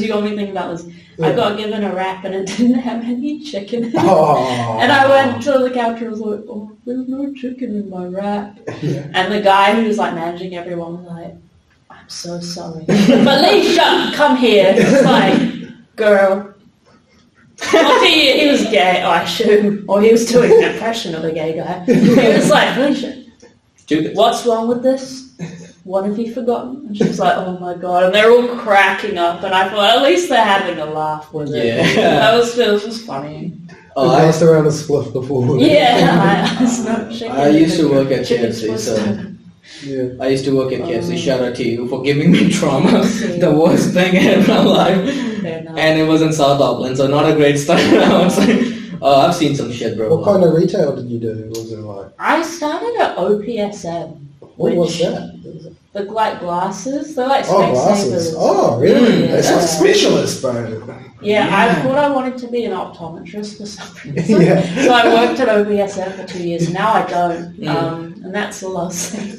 you got me thinking about this. I got given a wrap and it didn't have any chicken in it. Oh. And I went to the counter and was like, oh, there's no chicken in my wrap. And the guy who was like managing everyone was like, I'm so sorry. Felicia, come here. It's like, girl. He was gay, I assume, or he was doing an impression of a gay guy. He was like, Felicia, what's wrong with this? What have you forgotten? And she was like, oh my god, and they're all cracking up, and I thought, at least they're having a laugh with it. Yeah. It was funny. Oh, I passed around a spliff before. Yeah, I used to work at KFC, so Yeah. I used to work at KFC. Shout out to you for giving me trauma. The worst thing in my life. And it was in South Auckland, so not a great start out. I've seen some shit, bro. What kind of retail did you do? Was it like? I started at OPSM. What was that? The like glasses. They're like glasses. Savers. Oh, really? It's like specialist, bro. Yeah, I thought I wanted to be an optometrist for some reason. So I worked at OPSM for 2 years. Now I don't. And that's the last thing.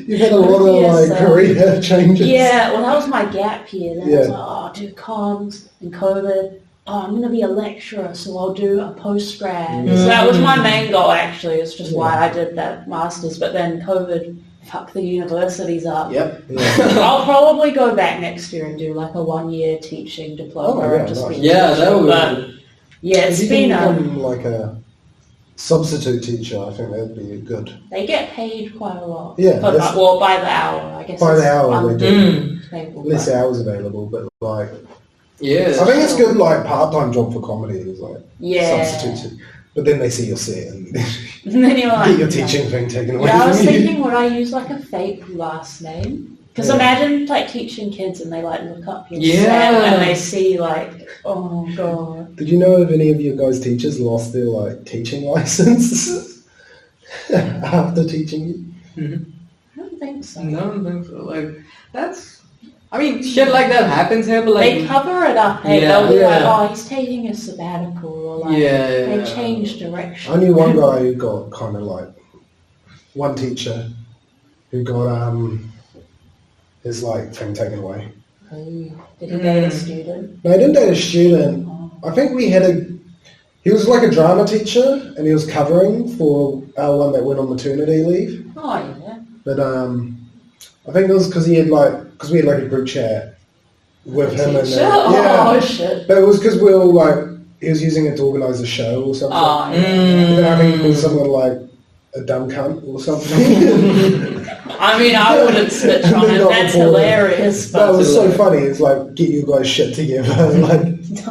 You've had a lot of like career changes. Yeah, well, that was my gap year. Then I was like, I'll do comms and COVID. I'm going to be a lecturer, so I'll do a postgrad. So that was my main goal, actually. It's just why I did that master's. But then COVID fucked the universities up. Yep. I'll probably go back next year and do like a 1 year teaching diploma. That would. But it's been like a substitute teacher. I think that'd be good. They get paid quite a lot. Yeah. By the hour, I guess. By the hour, they do. Less but hours available, but like. Yeah. I think it's good, like part-time job for comedy is like substitute. But then they see your set and then you're like, get your teaching thing taken away. Yeah, I was thinking, would I use like a fake last name? Because imagine like teaching kids and they like look up your set and they see like, oh god. Did you know if any of your guys' teachers lost their like teaching license after teaching you? I don't think so. No, I don't think so. Like that's. I mean, shit like that happens here, but like they cover it up. Hey, they'll be like, "Oh, he's taking a sabbatical," or like, they change direction. I knew one guy who got kind of like one teacher who got his like thing taken away. Oh, did he date a student? No, he didn't date a student. I think he was like a drama teacher, and he was covering for our one that went on maternity leave. Oh yeah. But I think it was because we had like a group chat with him and shit. But it was because we were like he was using it to organise a show or something. Oh, yeah. And then I think he called someone like a dumb cunt or something. I mean, I wouldn't snitch on him. That's hilarious. That was so funny. It's like, get you guys shit together. Like,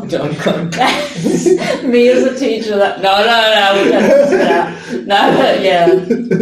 dumb cunt. Me as a teacher. No.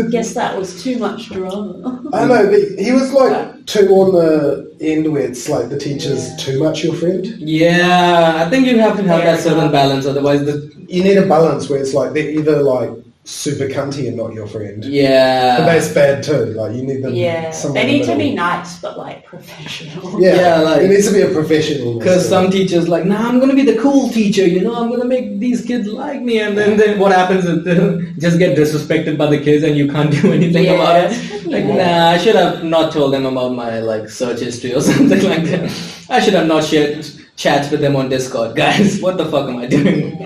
Guess that was too much drama. I know, but he was like too on the end where it's like the teacher's too much your friend. Yeah, I think you have to have that certain balance. Otherwise, you need a balance where it's like they're either like super cunty and not your friend. Yeah. But that's bad too. Like you need them. Yeah. They need to be nice, but like professional. Yeah, like it needs to be a professional. Because some teachers like, nah, I'm gonna be the cool teacher. You know, I'm gonna make these kids like me, and then what happens is they just get disrespected by the kids, and you can't do anything about it. Like, nah, I should have not told them about my like search history or something like that. I should have not shared chats with them on Discord, guys. What the fuck am I doing?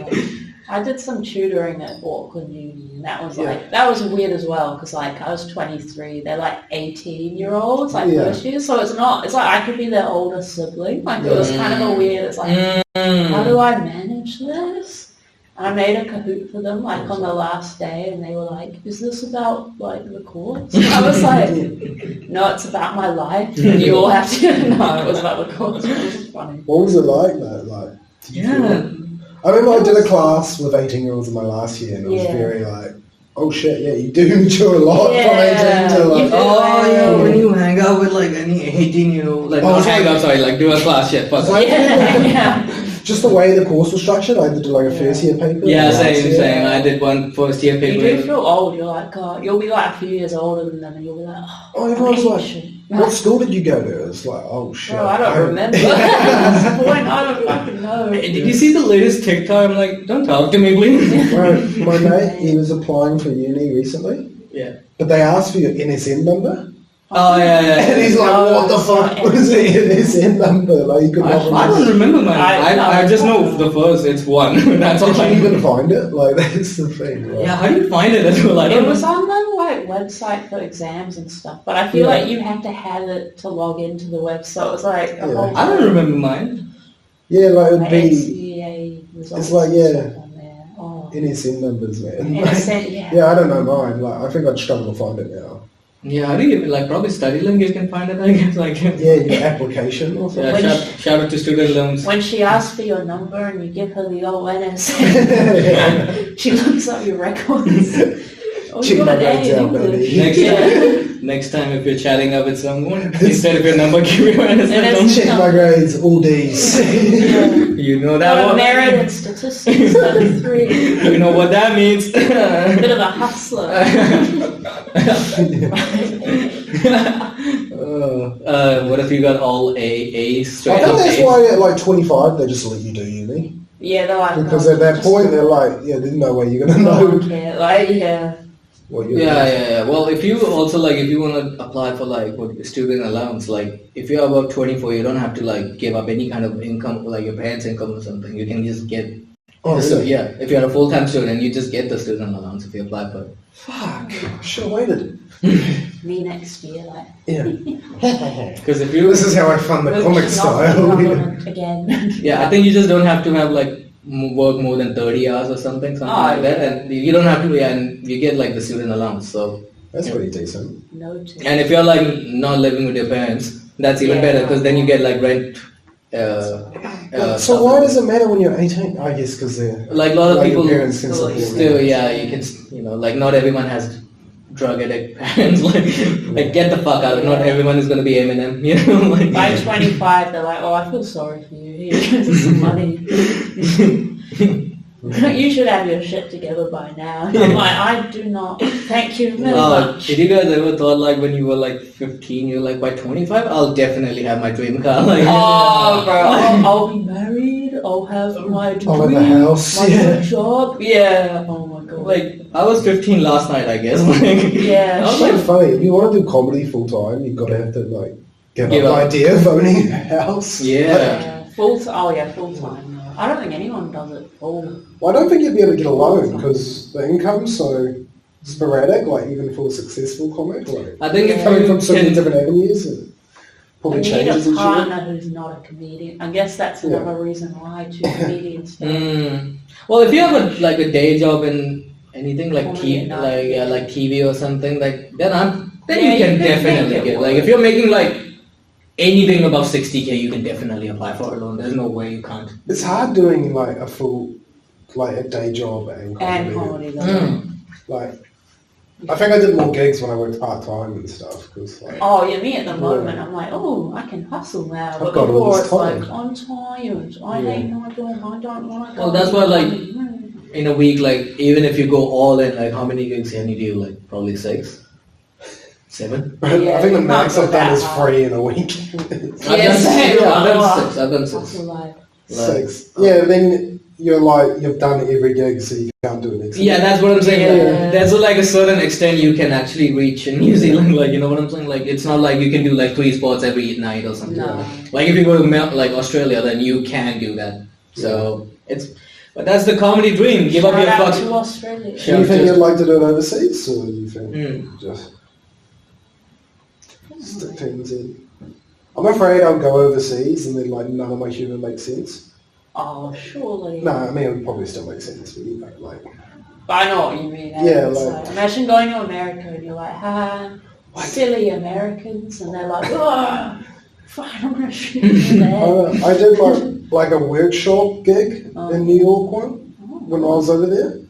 I did some tutoring at Auckland Uni, and that was like that was weird as well because like I was 23, they're like 18-year-olds, like first year, so it's like I could be their older sibling. Like it was kind of a weird. It's like how do I manage this? And I made a Kahoot for them like on the last day, and they were like, "Is this about like the course?" And I was like, "No, it's about my life. And you all have to know it was about the course." It was funny. What was it like though? Like, I remember I did a class with 18-year-olds in my last year, and it was very like, oh shit, you do mature a lot from 18 to like... when you hang out with like any 18-year-old, like not hang out, sorry, like do a class shit, fuck. Just the way the course was structured, I did like a first year paper. Yeah, same. I did one first year paper. You do feel old, you're like, God, you'll be like a few years older than them, and you'll be like, oh everyone's like, what school did you go to? It's like, oh shit. Bro, I don't remember. That's the point, I don't fucking know. Did you see the latest TikTok? I'm like, don't talk to me, please. My mate, he was applying for uni recently. Yeah. But they asked for your NSN number. Oh, yeah. And he's like, what the fuck was the NSN number? Like, you could I don't remember mine. I just know the first, it's 1. That's all I even find it? Like, that's the thing. Right? Yeah, how do you find it as well? It was on the like website for exams and stuff, but I feel like you had to have it to log into the website. It was like a whole I don't remember mine. Yeah, like it would be... NCAA results. It's like, Oh. NSN numbers, man. NSN, yeah, I don't know mine. Like, I think I'd struggle to find it now. Yeah, how do you, like, probably StudyLink you can find it, I guess, like... Yeah, your application or something. Yeah, shout out to student loans. When she asks for your number and you give her the old NSN, she looks up your records. Check my grades out, baby. Next time if you're chatting up with someone, instead of your number, give your NS. Check my grades, all D's. You know that one. Merit and statistics, that is 3. You know what that means. Bit of a hustler. What if you got all A's straight I think up that's A's? why at like 25 they just let you do uni. Yeah, they're like, because at that point they're like, there's no way you're gonna know. Well, if you also like, if you want to apply for like student allowance, like if you're about 24, you don't have to like give up any kind of income, like your parents' income or something. You can just get. Really? Yeah, if you're a full-time student, you just get the student allowance if you apply for it. Fuck, should have waited. Me next year, like. Yeah. Because if you. This is how I fund the comic style. Again. Yeah, I think you just don't have to have like work more than 30 hours or something like that, and you don't have to, and you get like the student allowance. So that's pretty decent. Noted. And if you're like not living with your parents, that's even better because then you get like rent. So why does it matter when you're 18? I guess because they're like a lot of people parents can support still, you can, like not everyone has drug addict parents. like get the fuck out. Not everyone is gonna be Eminem, you know. Like by 25, they're like, oh, I feel sorry for you. Here's some money. You should have your shit together by now. I'm like, I do not. Thank you very much. Did you guys ever thought like when you were like 15, you're like by 25, I'll definitely have my dream car? Like, oh, bro, I'll be married. I'll have my degree. I'll have a house. My job. Yeah. Oh my god. Like I was 15 last night, I guess. Like, it's so funny. If you want to do comedy full time, you've got to have to like give up the idea of owning a house. Full time. I don't think anyone does it full. Well, I don't think you'd be able to get a loan because the income's so sporadic, like even for a successful comic. Like, I think it's coming from so many different avenues, it probably changes you need each a year. partner who's not a comedian. I guess that's another reason why 2 comedians Well, if you have a day job in anything like Comedy TV or something, like then you can definitely get like if you're making like anything above 60K, you can definitely apply for a loan. There's no way you can't. It's hard doing like a full, like a day job and comedy. Like, I think I did more gigs when I worked part time and stuff. Cause like, me at the moment, I'm like, I can hustle now. But got before all it's this time. like, I'm tired. I hate my job. I don't want to go. Well, that's why like in a week, like even if you go all in, like how many gigs can you do? Like probably 6. 7? I think the max I've done is 3 in a week. I've done 6. 6. Yeah, then you're like, you've done every gig, so you can't do it next week. Yeah, that's what I'm saying. Like, there's like a certain extent you can actually reach in New Zealand. Like, you know what I'm saying? Like, it's not like you can do like 3 sports every night or something. No. Like if you go to like Australia, then you can do that. So but that's the comedy dream. Give up your fucking. To Australia. Do you think you'd like to do it overseas, or do you think just stick to NZ? I'm afraid I'll go overseas and then like none of my humour makes sense. Oh, surely. No, I mean it would probably still make sense, but you know, like. I know what you mean. Like, imagine going to America and you're like, silly Americans, and they're like, fine, I'm gonna shoot you there. I did like a workshop gig in New York when I was over there.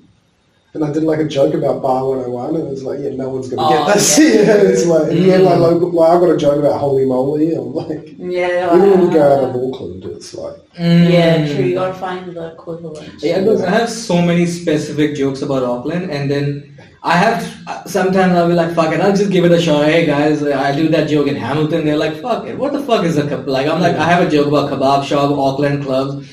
And I did like a joke about Bar 101, and it was like, no one's gonna get this. It's like, and I got a joke about Holy Moly, and I'm like, even when you go out of Auckland, it's like, true. You gotta find the equivalent. Yeah, because I have so many specific jokes about Auckland, and then sometimes I'll be like, fuck it, I'll just give it a shot. Hey guys, I do that joke in Hamilton. They're like, fuck it, what the fuck is a like? I'm like, I have a joke about kebab shop, Auckland clubs.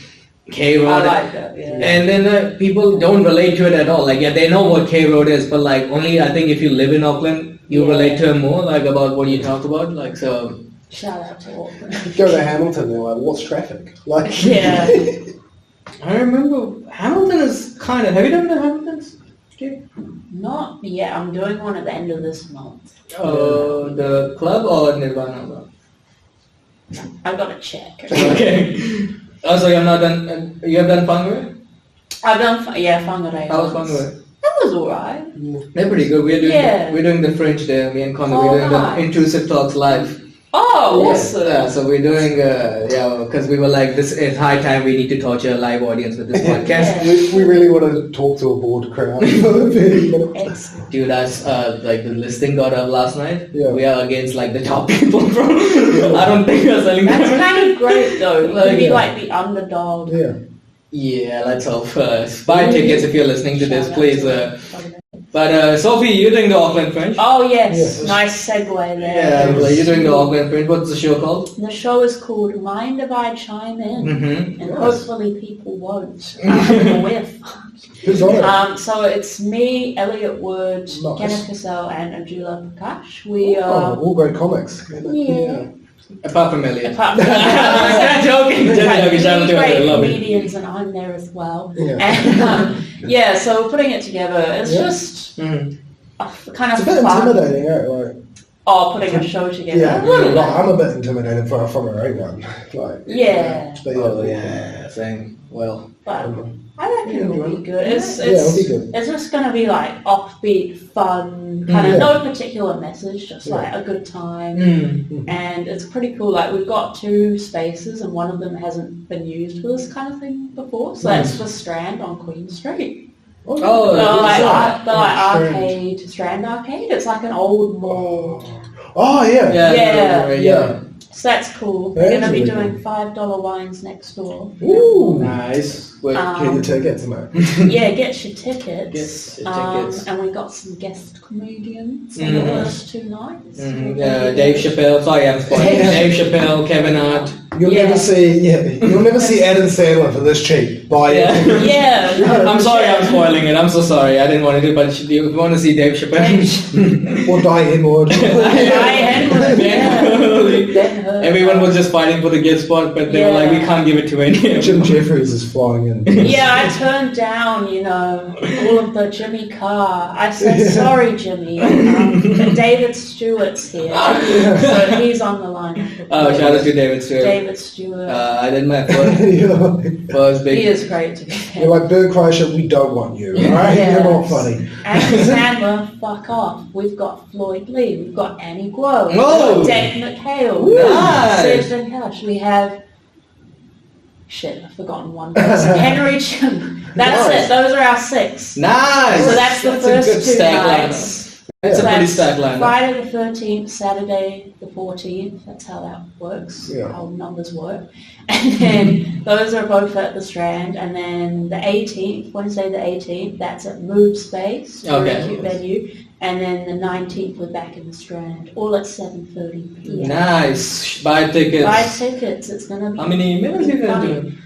K-Road. I like that, And then people don't relate to it at all. Like, they know what K-Road is, but like only I think if you live in Auckland, you relate to it more, like about what you talk about. Like, so. Shout out to Auckland. You go to Hamilton, they're like, what's traffic? Like, I remember Hamilton is kind of. Have you done the Hamiltons? Not yet. I'm doing one at the end of this month. The club or Nirvana? I've got to check. Okay. Also, you have not done. You have done Whangarei? I've done Whangarei. How was Whangarei? That was alright. They're pretty good. We're doing the French there. Me and Connor. We're doing the Intrusive Talks live. Oh, awesome. Yeah, so we're doing, because we were like, this is high time, we need to torture a live audience with this podcast. We really want to talk to a bored crowd for 30 minutes. Excellent. Dude, that's like the listing got up last night. Yeah. We are against like the top people, bro. I don't think we're selling That's them. kind of great though. You could be like the underdog. Yeah. Yeah, let's hope. Buy tickets if you're listening to this, Shout out please. to But Sophie, you're doing the Auckland Fringe? Oh yes, Yes. nice segue there. Yeah, like, you're doing the Auckland Fringe. What's the show called? The show is called Mind If I Chime In, Mm-hmm. and Nice. hopefully people won't. We're fucked. Who's on it? So it's me, Elliot Wood, Nice. Kenneth Cassell, and Angela Prakash. We all great comics. yeah. Apart from Elliot. Apart from I'm joking. Shout out to great Elliot. Love it. comedians, and I'm there as well. Yeah. And so we're putting it together. It's Yeah. just Mhm. kind of It's a bit fun. intimidating, right? Like, Putting a show together. yeah, A little bit. like, I'm a bit intimidated from a one. Like, Yeah. but Oh yeah, same. Well, But I reckon it'll be good. It's it'll be good. It's just gonna be like offbeat, fun, kind of Yeah. no particular message, just Yeah. like a good time. mm. And it's pretty cool. Like we've got 2 spaces, and one of them hasn't been used for this kind of thing before. So that's the Strand on Queen Street. Oh, The like, Strand. arcade, Strand Arcade. It's like an old mall. Oh, yeah. Yeah. So that's cool. That We're is gonna be really doing $5 wines next door. Ooh. Nice. Wait, Get your tickets, mate. Yeah, get your tickets. Get your tickets. And we got some guest comedians on Mhm. the first 2 nights. Dave Chappelle. Sorry, I'm spoiling. Dave Chappelle, Kevin Hart. You'll never see Adam Sandler for this cheap. Buy it. Yeah. I'm sorry, I'm spoiling it. I'm so sorry. I didn't want to do, but if you want to see Dave Chappelle, Or Die Henwood. everyone was just fighting for the guest spot, but they were like, we can't give it to any. Jim Jeffries is flying in. Yeah, I turned down, all of the Jimmy Carr. I said, sorry, Jimmy. David Stewart's here. So he's on the line. Oh, shout out to David Stewart. David Stewart. I did my first big. He is great to be You're like, Bird Kreischer, we don't want you, alright? Yes. You're not funny. Adam Sandler, fuck off. We've got Floyd Lee, we've got Annie Guo, we've Whoa. got Dave McHale, Nice. Serge Cash. We have I've forgotten one person. Henry Chim. That's Nice. it. Those are our 6. Nice. So that's the a first good 2 stack nights. lineup. It's a pretty stacked lineup. Friday the 13th, Saturday the 14th. That's how that works. Yeah. How numbers work. And then those are both at the Strand. And then the 18th, Wednesday the 18th, that's at Move Space, very Okay. cute venue. And then the 19th, we're back in the Strand, all at 7:30 p.m. Nice. Buy tickets. Buy tickets. It's gonna be. How many minutes are you funny. going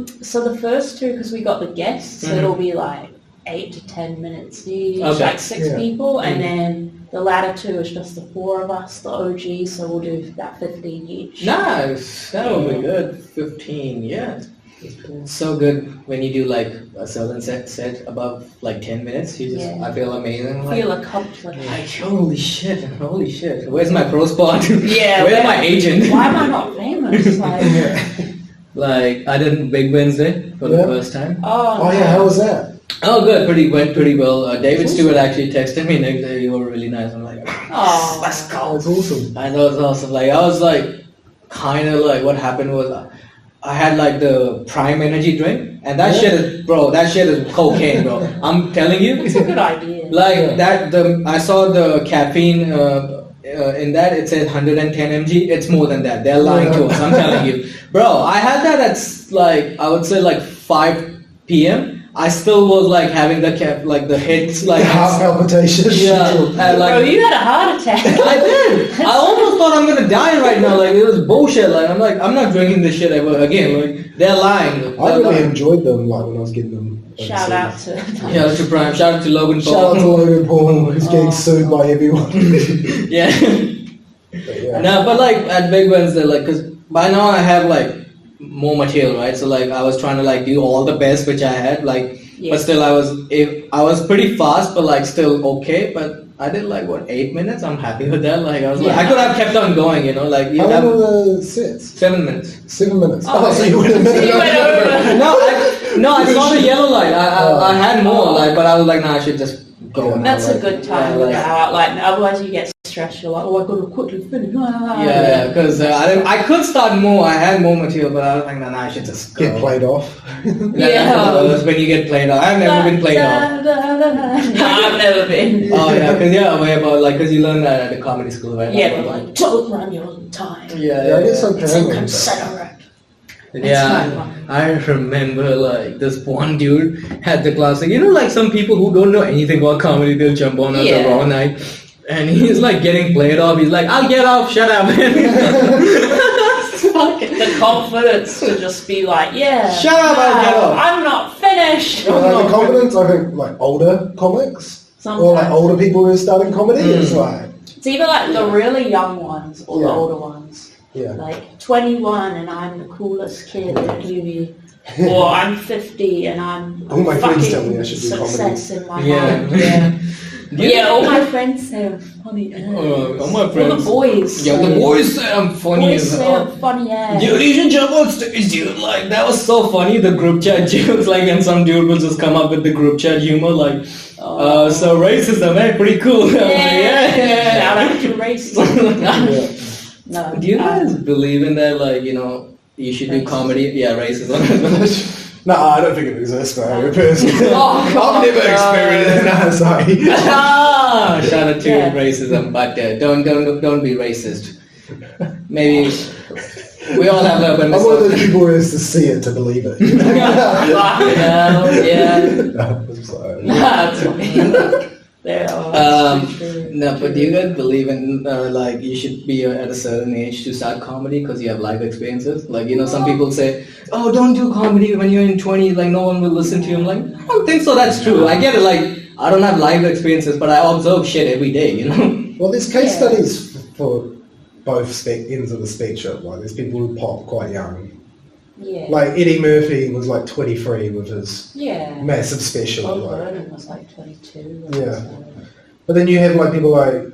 to do? So the first 2, because we got the guests, so it'll be like 8 to 10 minutes each, Okay. like 6 Yeah. people, and then the latter 2 is just the 4 of us, the OGs, so we'll do that 15 each. Nice. That will be good. 15, yeah. So good when you do like a certain set above like 10 minutes. You just, Yeah. I feel amazing. I feel accomplished. Like, holy shit. Where's my pro spot? Yeah, Where's my agent? Why am I not famous? Like, I did Big Wednesday for the Yeah. first time. Oh, yeah, how was that? Oh, good. Went pretty well. David Stewart actually texted me next day. You were really nice. I'm like, Oh, let's go. That's awesome. I thought it was awesome. Like, I was like, kind of like, what happened was, I had like the Prime Energy drink, and that shit is cocaine, bro. I'm telling you. it's a good idea. Like I saw the caffeine in that. It says 110 mg. It's more than that. They're lying to us. I'm telling you, bro. I had that at like, I would say like 5 p.m. I still was like having the hits, like Heart palpitations. yeah, and, like, Bro, you had a heart attack. I did. I almost thought I'm gonna die right now. Like, it was bullshit. Like, I'm not drinking this shit ever again. Like, they're lying. I really enjoyed them, like, when I was getting them. Shout out to Yeah, to Prime. Shout out to Logan Paul. Shout out to Logan Paul, who's getting sued by everyone. Yeah. But yeah. No, but like at Big Wednesday, like, cause by now I have like more material, right? So like I was trying to like do all the best which I had, like, Yeah. but still I was pretty fast, but like still okay. But I did like 8 minutes. I'm happy with that. Like I was like, I could have kept on going, like you How have long were the sets? 7 minutes. 7 minutes. Oh, So you went a minute you went over. No, No, I saw the yellow light. I had more light, but I was like, nah, I should just go. That's a good time to go out. Like, otherwise you get stressed. You're like, oh, I got to quickly finish. Yeah, because I could start more. I had more material, but I was like, nah, I should just go. Get played off. That's when you get played off. I've never been played off. No, I've never been. Oh yeah, because you learn that at the comedy school, right? Yeah, but like, don't run your own time. Yeah, I get so paranoid. Yeah, I remember like this one dude had the class. Like, like some people who don't know anything about comedy, they'll jump on the raw night. And he's like getting played off. He's like, I'll get off, shut up. The confidence to just be like, shut up, I'll get off. I'm not finished. The confidence, I think, like older comics or like older people who are starting comedy, it's like... It's either like the really young ones or the older ones. Yeah. Like 21 and I'm the coolest kid at uni. Or I'm 50 and I'm all my friends tell me I should do success comedy. In my mind. Yeah, all my friends say I'm funny as. All my friends. All the boys. Yeah, the boys say I'm funny as. I'm funny as. Dude, you should jump on stage, dude. Like, that was so funny, the group chat jokes. Like, and some dude will just come up with the group chat humor, like, so racism, pretty cool. Yeah. Shout out to racism. No. Do you guys believe in that, like, you should do comedy? Yeah, racism. No, I don't think it exists, though. Personally. I've never experienced it. No, sorry. Shout out to racism, but don't be racist. Maybe we all have that. I'm one of those people who has to see it to believe it. That's funny. No, but do you guys believe in like you should be at a certain age to start comedy because you have life experiences? Like, some people say, oh, don't do comedy when you're in 20s, like no one will listen to you. I'm like, I don't think so, that's true. I get it, like I don't have life experiences, but I observe shit every day, Well, there's case studies for both ends of the spectrum. Like there's people who pop quite young. Yeah. Like Eddie Murphy was like 23 with his massive special. Bob Burnham was like 22. Yeah. But then you have like people like,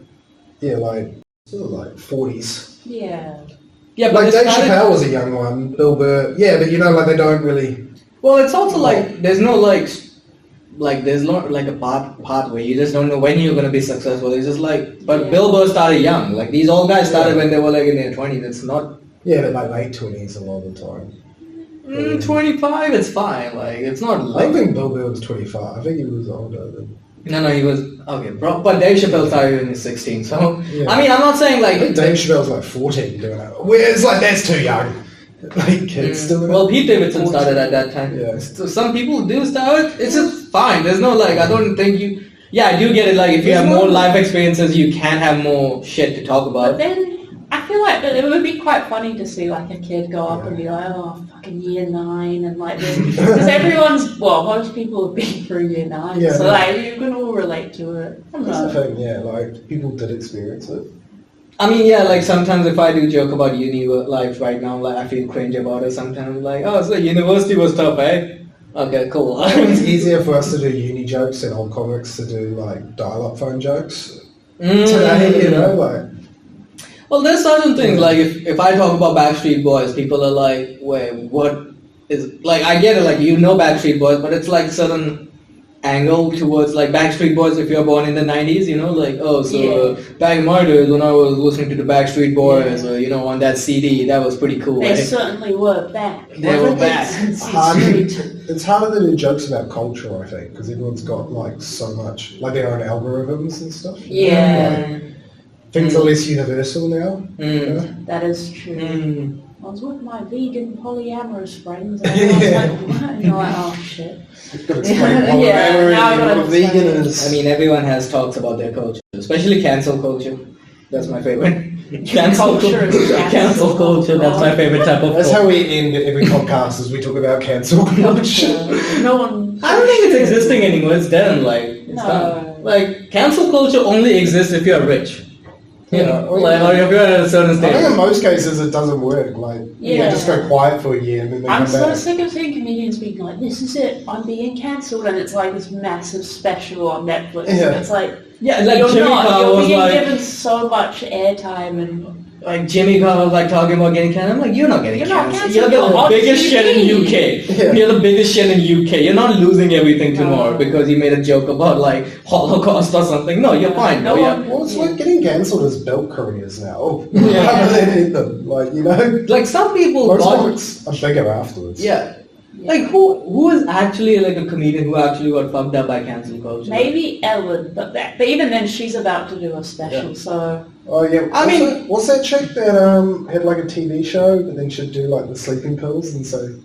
sort of like 40s. Yeah. Yeah, but like Dave Chappelle was a young one, Bill Burr. Yeah, but like they don't really... Well, it's also like, there's no there's not like a part where you just don't know when you're going to be successful. It's just like, but Bill Burr started young. Like these old guys started when they were like in their 20s. It's not... Yeah, but like late 20s a lot of the time. 25, it's fine. Like, it's not I don't think Bill Burr was 25. I think he was older than... No, he was... Okay, bro. But Dave Chappelle started when he was 16, so... Yeah. I mean, I'm not saying like... I think Dave Chappelle's like 14 doing it. It's like, that's too young. Like, kids still... Well, Pete Davidson started at that time. Yeah. So some people do start. It's just fine. There's no like... I don't think you... Yeah, I do get it. Like, if you have more life experiences, you can have more shit to talk about. But then... I feel like it would be quite funny to see like a kid go up and be like, oh, fucking year 9 and like this. Because most people have been through year 9. Yeah, so like you can all relate to it. That's the thing, like people did experience it. I mean, like sometimes if I do joke about uni life right now, like I feel cringe about it sometimes. Like, oh, so university was tough, eh? Okay, cool. It's easier for us to do uni jokes than old comics to do like dial-up phone jokes. Today, like... Well, there's certain things, like, if I talk about Backstreet Boys, people are like, wait, what is... Like, I get it, like, Backstreet Boys, but it's like certain angle towards, like, Backstreet Boys if you're born in the 90s, like, back in my days when I was listening to the Backstreet Boys, or, on that CD, that was pretty cool. They certainly were back. They were back. It's harder to do jokes about culture, I think, because everyone's got, like, so much, like, their own algorithms and stuff. Yeah. Things are less universal now. That is true. I was with my vegan polyamorous friends and I was like, what? And you're like, oh shit. You've got to explain polyamory and what vegan is. I mean, everyone has talks about their culture, especially cancel culture. That's my favorite. Cancel culture. Cancel culture. That's my favorite type of. That's how we end every podcast. Is we talk about cancel culture. No one. I don't think it's existing anymore. It's done. Like it's done. Like cancel culture only exists if you're rich. Or if you're at a certain stage. I think in most cases it doesn't work. Like, they just go quiet for a year and then they come back. I'm so sick of seeing comedians being like, this is it, I'm being cancelled, and it's like this massive special on Netflix. Yeah. And it's like, like you're Jimmy not. Carr You're was being like, given so much airtime and like Jimmy Carr was like talking about getting cancelled. I'm like, you're not getting cancelled. You're the biggest shit in UK. Yeah. You're the biggest shit in UK. You're not losing everything tomorrow because you made a joke about like Holocaust or something. No, you're fine. No, well, it's like getting cancelled has built careers now. Rather than anything. Like, you know, like some people most are bigger afterwards. Yeah. Like who is actually like a comedian who actually got fucked up by cancel culture? Maybe Ellen, but even then she's about to do a special, so. Oh yeah, what's that chick that had like a TV show, but then she'd do like the sleeping pills and so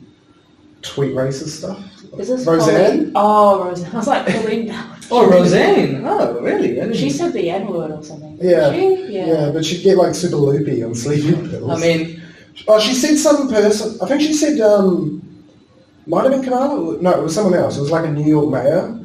tweet racist stuff? Is this Roseanne? Oh, Roseanne. I was like, Colleen. Oh, Roseanne. Oh, really? She said the N-word or something. Yeah. Yeah, but she'd get like super loopy on sleeping pills. I mean... Oh, she said some person... I think she said... might have been Kamala? No, it was someone else. It was like a New York mayor.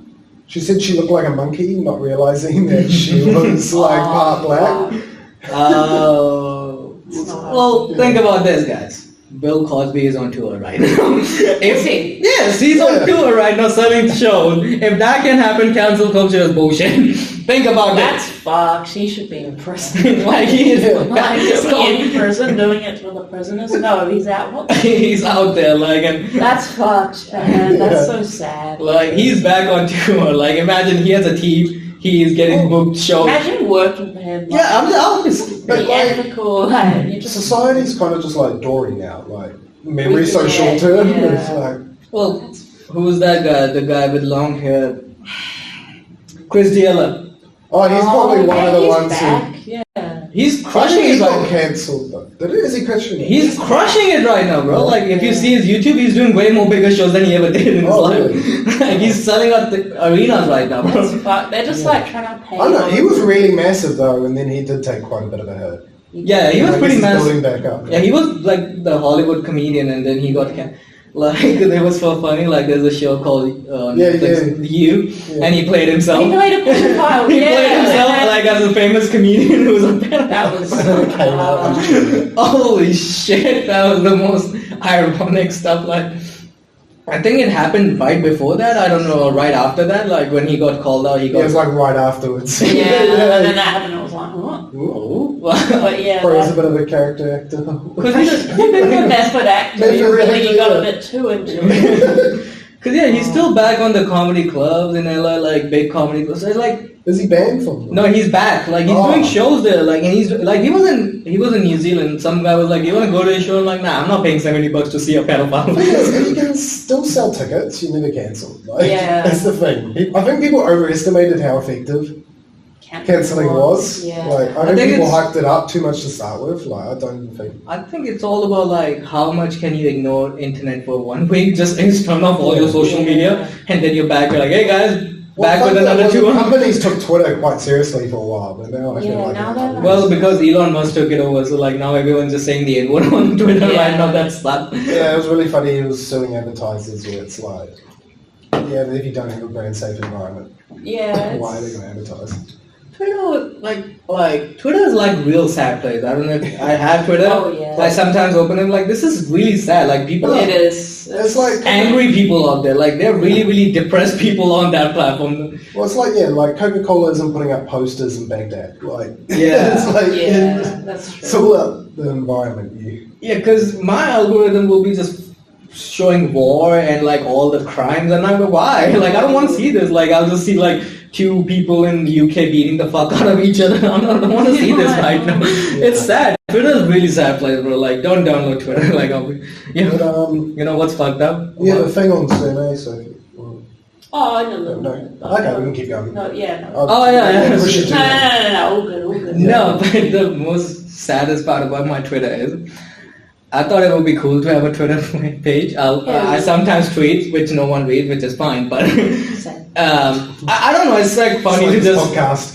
She said she looked like a monkey, not realising that she was like part black. Oh. Well, think about this, guys. Bill Cosby is on tour right now. Is he? Yes, he's on tour right now selling shows. If that can happen, cancel culture is bullshit. Think about that. That's fucked. He should be in prison. Like he is. Like, is he in prison doing it for the prisoners? No, he's out. He's out there, like, and that's fucked, man. That's so sad. Like he's back on tour. Like imagine he has a team. He is getting booked shows. Imagine working for him. Like, yeah, I'm just be ethical. Like, society's kind of just like Dory now. Like memory's so short term. Yeah. It's like, well, who's that guy? The guy with long hair, Chris D'Elia. Oh, he's probably one of the ones back. who... Yeah. He's crushing it. He got right cancelled though. Is he crushing it? He's crushing it right now, bro. Like if you see his YouTube, he's doing way more bigger shows than he ever did in his life. Really? Like he's selling out the arenas right now, bro. They're just like trying to pay. I know, he was really massive though, and then he did take quite a bit of a hit. Yeah, he was pretty massive. Building back up. Yeah, he was like the Hollywood comedian, and then he got like it was so funny. Like there's a show called Netflix, You, and he played himself. He played a pedophile. He played himself like as a famous comedian who was a pedophile. That was holy shit! That was the most ironic stuff. Like I think it happened right before that. I don't know, or right after that. Like when he got called out, it was like right afterwards. Yeah, and then that happened. I was like, what? But yeah, or he's a bit of a character actor. Because he's a method actor. He really got a bit too into it. Because yeah, he's still back on the comedy clubs in LA, like big comedy clubs. So it's like, is he banned from them? No, he's back. Like he's doing shows there. Like and he's like he was in New Zealand. Some guy was like, "You want to go to a show?" I'm like, "Nah, I'm not paying $70 to see a pedophile." Yes, you can still sell tickets. You never cancel. Like, yeah, that's the thing. I think people overestimated how effective cancelling was. Yeah. Like I think people hyped it up too much to start with. Like I don't think. I think it's all about like how much can you ignore internet for 1 week? Just turn off all your social media, and then you're back. You're like, "Hey guys." Back with another 2 companies took Twitter quite seriously for a while, but now I feel like well, because Elon Musk took it over, so like now everyone's just saying the N-word on Twitter right now. That's that. Yeah, it was really funny. He was suing advertisers where it's like, yeah, if you don't have a brand safe environment, why are they going to advertise? Twitter, like Twitter is like real sad place. I don't know if I have Twitter. I sometimes open it like this is really sad. Like people it's like angry people out there. Like they're really, really depressed people on that platform. Well, it's like like Coca-Cola isn't putting up posters in Baghdad. Like it's like that's true. It's all about the environment. Yeah, because my algorithm will be just showing war and like all the crimes, and I'm like, why? Like I don't want to see this. Like I'll just see like 2 people in the UK beating the fuck out of each other. I don't want to see this right now. It's sad. Twitter's a really sad place, bro. Like, don't download Twitter. Like, you know what's fucked up? Yeah, the thing on supremacy. So. Oh, I know. No. Okay, we can keep going. No. yeah. No, all good. No, but the most saddest part about my Twitter is, I thought it would be cool to have a Twitter page. I sometimes tweet, which no one reads, which is fine. But I don't know. It's like funny to just podcast.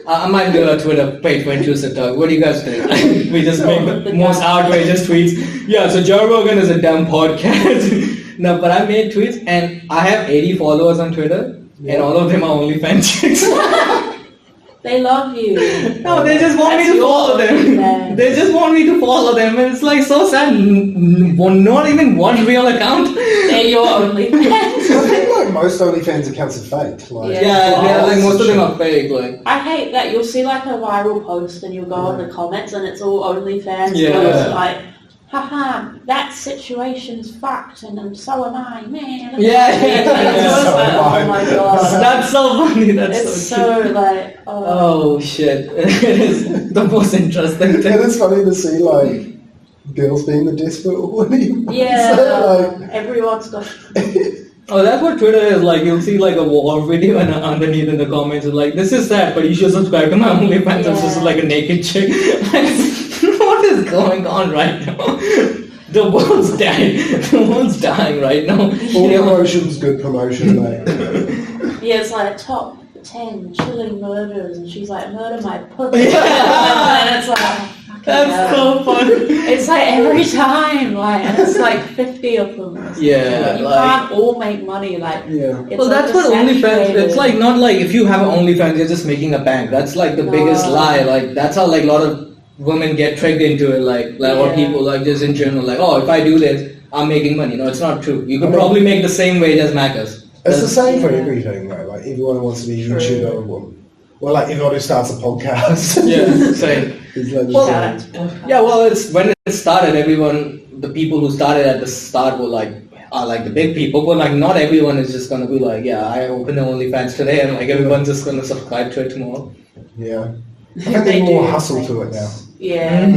I might do a Twitter page for Intrusive Talk. What do you guys think? We just make the most outrageous tweets. Yeah, so Joe Rogan is a dumb podcast. No, but I made tweets and I have 80 followers on Twitter, and all of them are OnlyFans chicks. They love you. No, they just want me to follow them. They just want me to follow them, and it's like so sad. Not even one real account. They they're your OnlyFans. I think like most OnlyFans accounts are fake. Like, yeah, like most of them are fake. Like I hate that you'll see like a viral post and you'll go on the comments and it's all OnlyFans. Yeah. And it's like, haha, that situation's fucked and so am I, man. Oh my god. That's so funny. That's it's so cute. like, oh shit. It is the most interesting thing. And it's funny to see like girls being the desperate woman. yeah, so, like, everyone's got. Oh, that's what Twitter is like. You'll see like a war video and underneath in the comments is like, this is sad, but you should subscribe to my OnlyFans. It's just like a naked chick. What is going on right now? The world's dying. The world's dying right now. All promotion's good promotion, mate. Yeah, it's like top 10 chilling murders, and she's like, murder my pussy. And it's like. That's so funny. It's like every time, like, and it's like 50 of them. Yeah, you like, can't all make money, like. Yeah. It's well, like that's what OnlyFans. It's like not like if you have an OnlyFans, you're just making a bank. That's like the biggest lie. Like that's how like a lot of women get tricked into it. Like or people like just in general, like if I do this, I'm making money. No, it's not true. You could probably make the same wage as Macca's. It's the same for everything, though. Like everyone who wants to be a YouTuber or woman. Well, like everyone who starts a podcast. Yeah, same. Well, it's when it started. The people who started at the start were like the big people, but like not everyone is just gonna be like, I opened the OnlyFans today, and like everyone's just gonna subscribe to it tomorrow. Yeah, I think there's more hustle to it now. Yeah.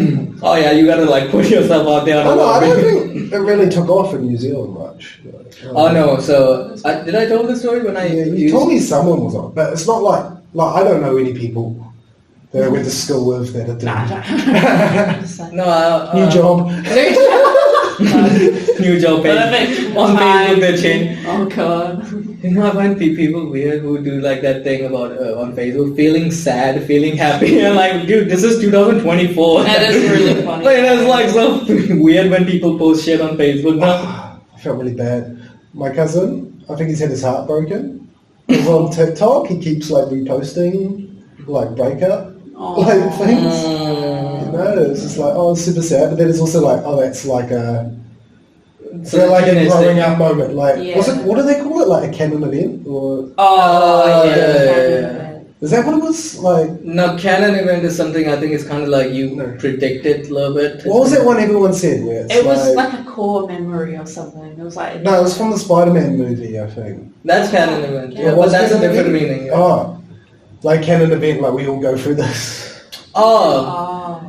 Oh yeah, you gotta like put yourself out there. I don't think it really took off in New Zealand much. Oh no, so did I tell the story when you told me someone was on, but it's not like I don't know any people that I went to school with that are doing new job. New job page. On Facebook they change. Oh god. You know, I find people weird who do like that thing about on Facebook, feeling sad, feeling happy. And like, dude, this is 2024. That is really funny. Like, that's like so weird when people post shit on Facebook now. I felt really bad. My cousin, I think he's had his heart broken. He's on TikTok. He keeps like reposting like breakup like things. You know, it's just like, it's super sad. But then it's also like, that's like a like a growing up moment. Like, what do they call it? Like a canon event? Or yeah. Is that what it was? Like, no, canon event is something I think is kind of like you predict it a little bit. What was that one everyone said? Where it was like a core memory or something. It was like no, it was from the Spider-Man movie, I think. That's canon event. Yeah, but that's a different meaning. Yeah. Like canon event, like we all go through this.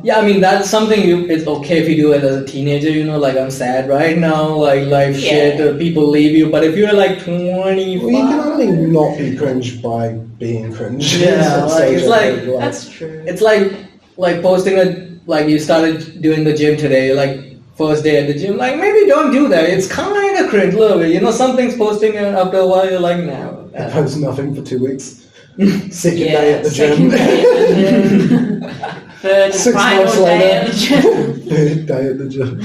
Yeah, I mean that's something it's okay if you do it as a teenager, you know, like I'm sad right now, like life shit, or people leave you. But if you're like 25, well, you can only not be cringe by being cringe. Yeah, like, it's like that's true. It's like posting like you started doing the gym today, like first day at the gym, like maybe don't do that. It's kind of cringe a little bit, you know. Something's posting after a while, you're like, no. I post nothing for 2 weeks. Second day at the gym. Third 6 months later. Third day at the gym.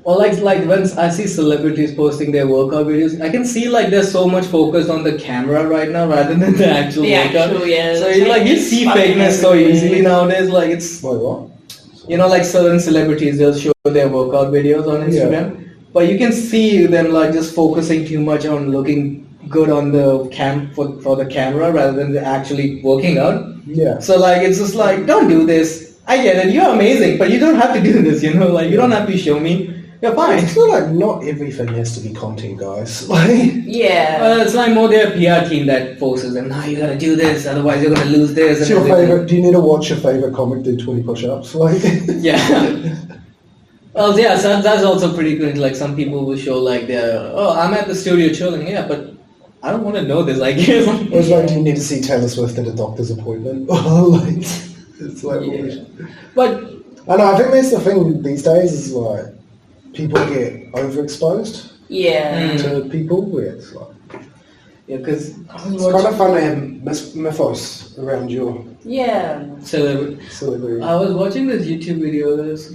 Or like when I see celebrities posting their workout videos, I can see like there's so much focus on the camera right now rather than the actual workout. So you see fakeness so easily nowadays. Like it's what? You know, like certain celebrities they'll show their workout videos on Instagram, but you can see them like just focusing too much on looking good on the for the camera rather than actually working out. Yeah. So like it's just like, don't do this. I get it, you're amazing, but you don't have to do this, you know, like you don't have to show me. You're fine. It's not like not everything has to be content, guys. Like it's like more their PR team that forces them, no, you gotta do this, otherwise you're gonna lose this. What's your favorite? Do you need to watch your favorite comic do 20 push-ups? Like Well, yeah, so that's also pretty good. Like some people will show like I'm at the studio chilling, but I don't want to know this, I guess. It was like, do you need to see Taylor Swift at a doctor's appointment? Like, it's like, But I know, I think that's the thing these days is like, people get overexposed to people where it's like... Yeah, because... It's kind of fun to have mythos around your... celebrity. I was watching this YouTube video, this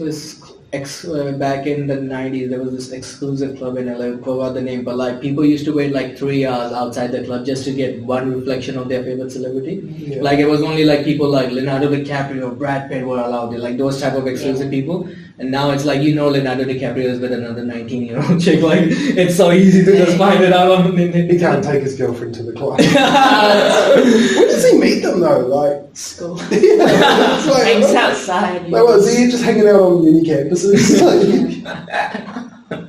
back in the 90s, there was this exclusive club in LA, I forgot the name, but like people used to wait like 3 hours outside the club just to get one reflection of their favorite celebrity. Yeah. Like it was only like people like Leonardo DiCaprio, Brad Pitt were allowed, like those type of exclusive people. And now it's like, Leonardo DiCaprio is with another 19-year-old chick. Like, it's so easy to just find it out on the internet. He can't take his girlfriend to the club. Where does he meet them though? Like school. Yeah, like, hangs outside. Like, what, is he just hanging out on uni campuses?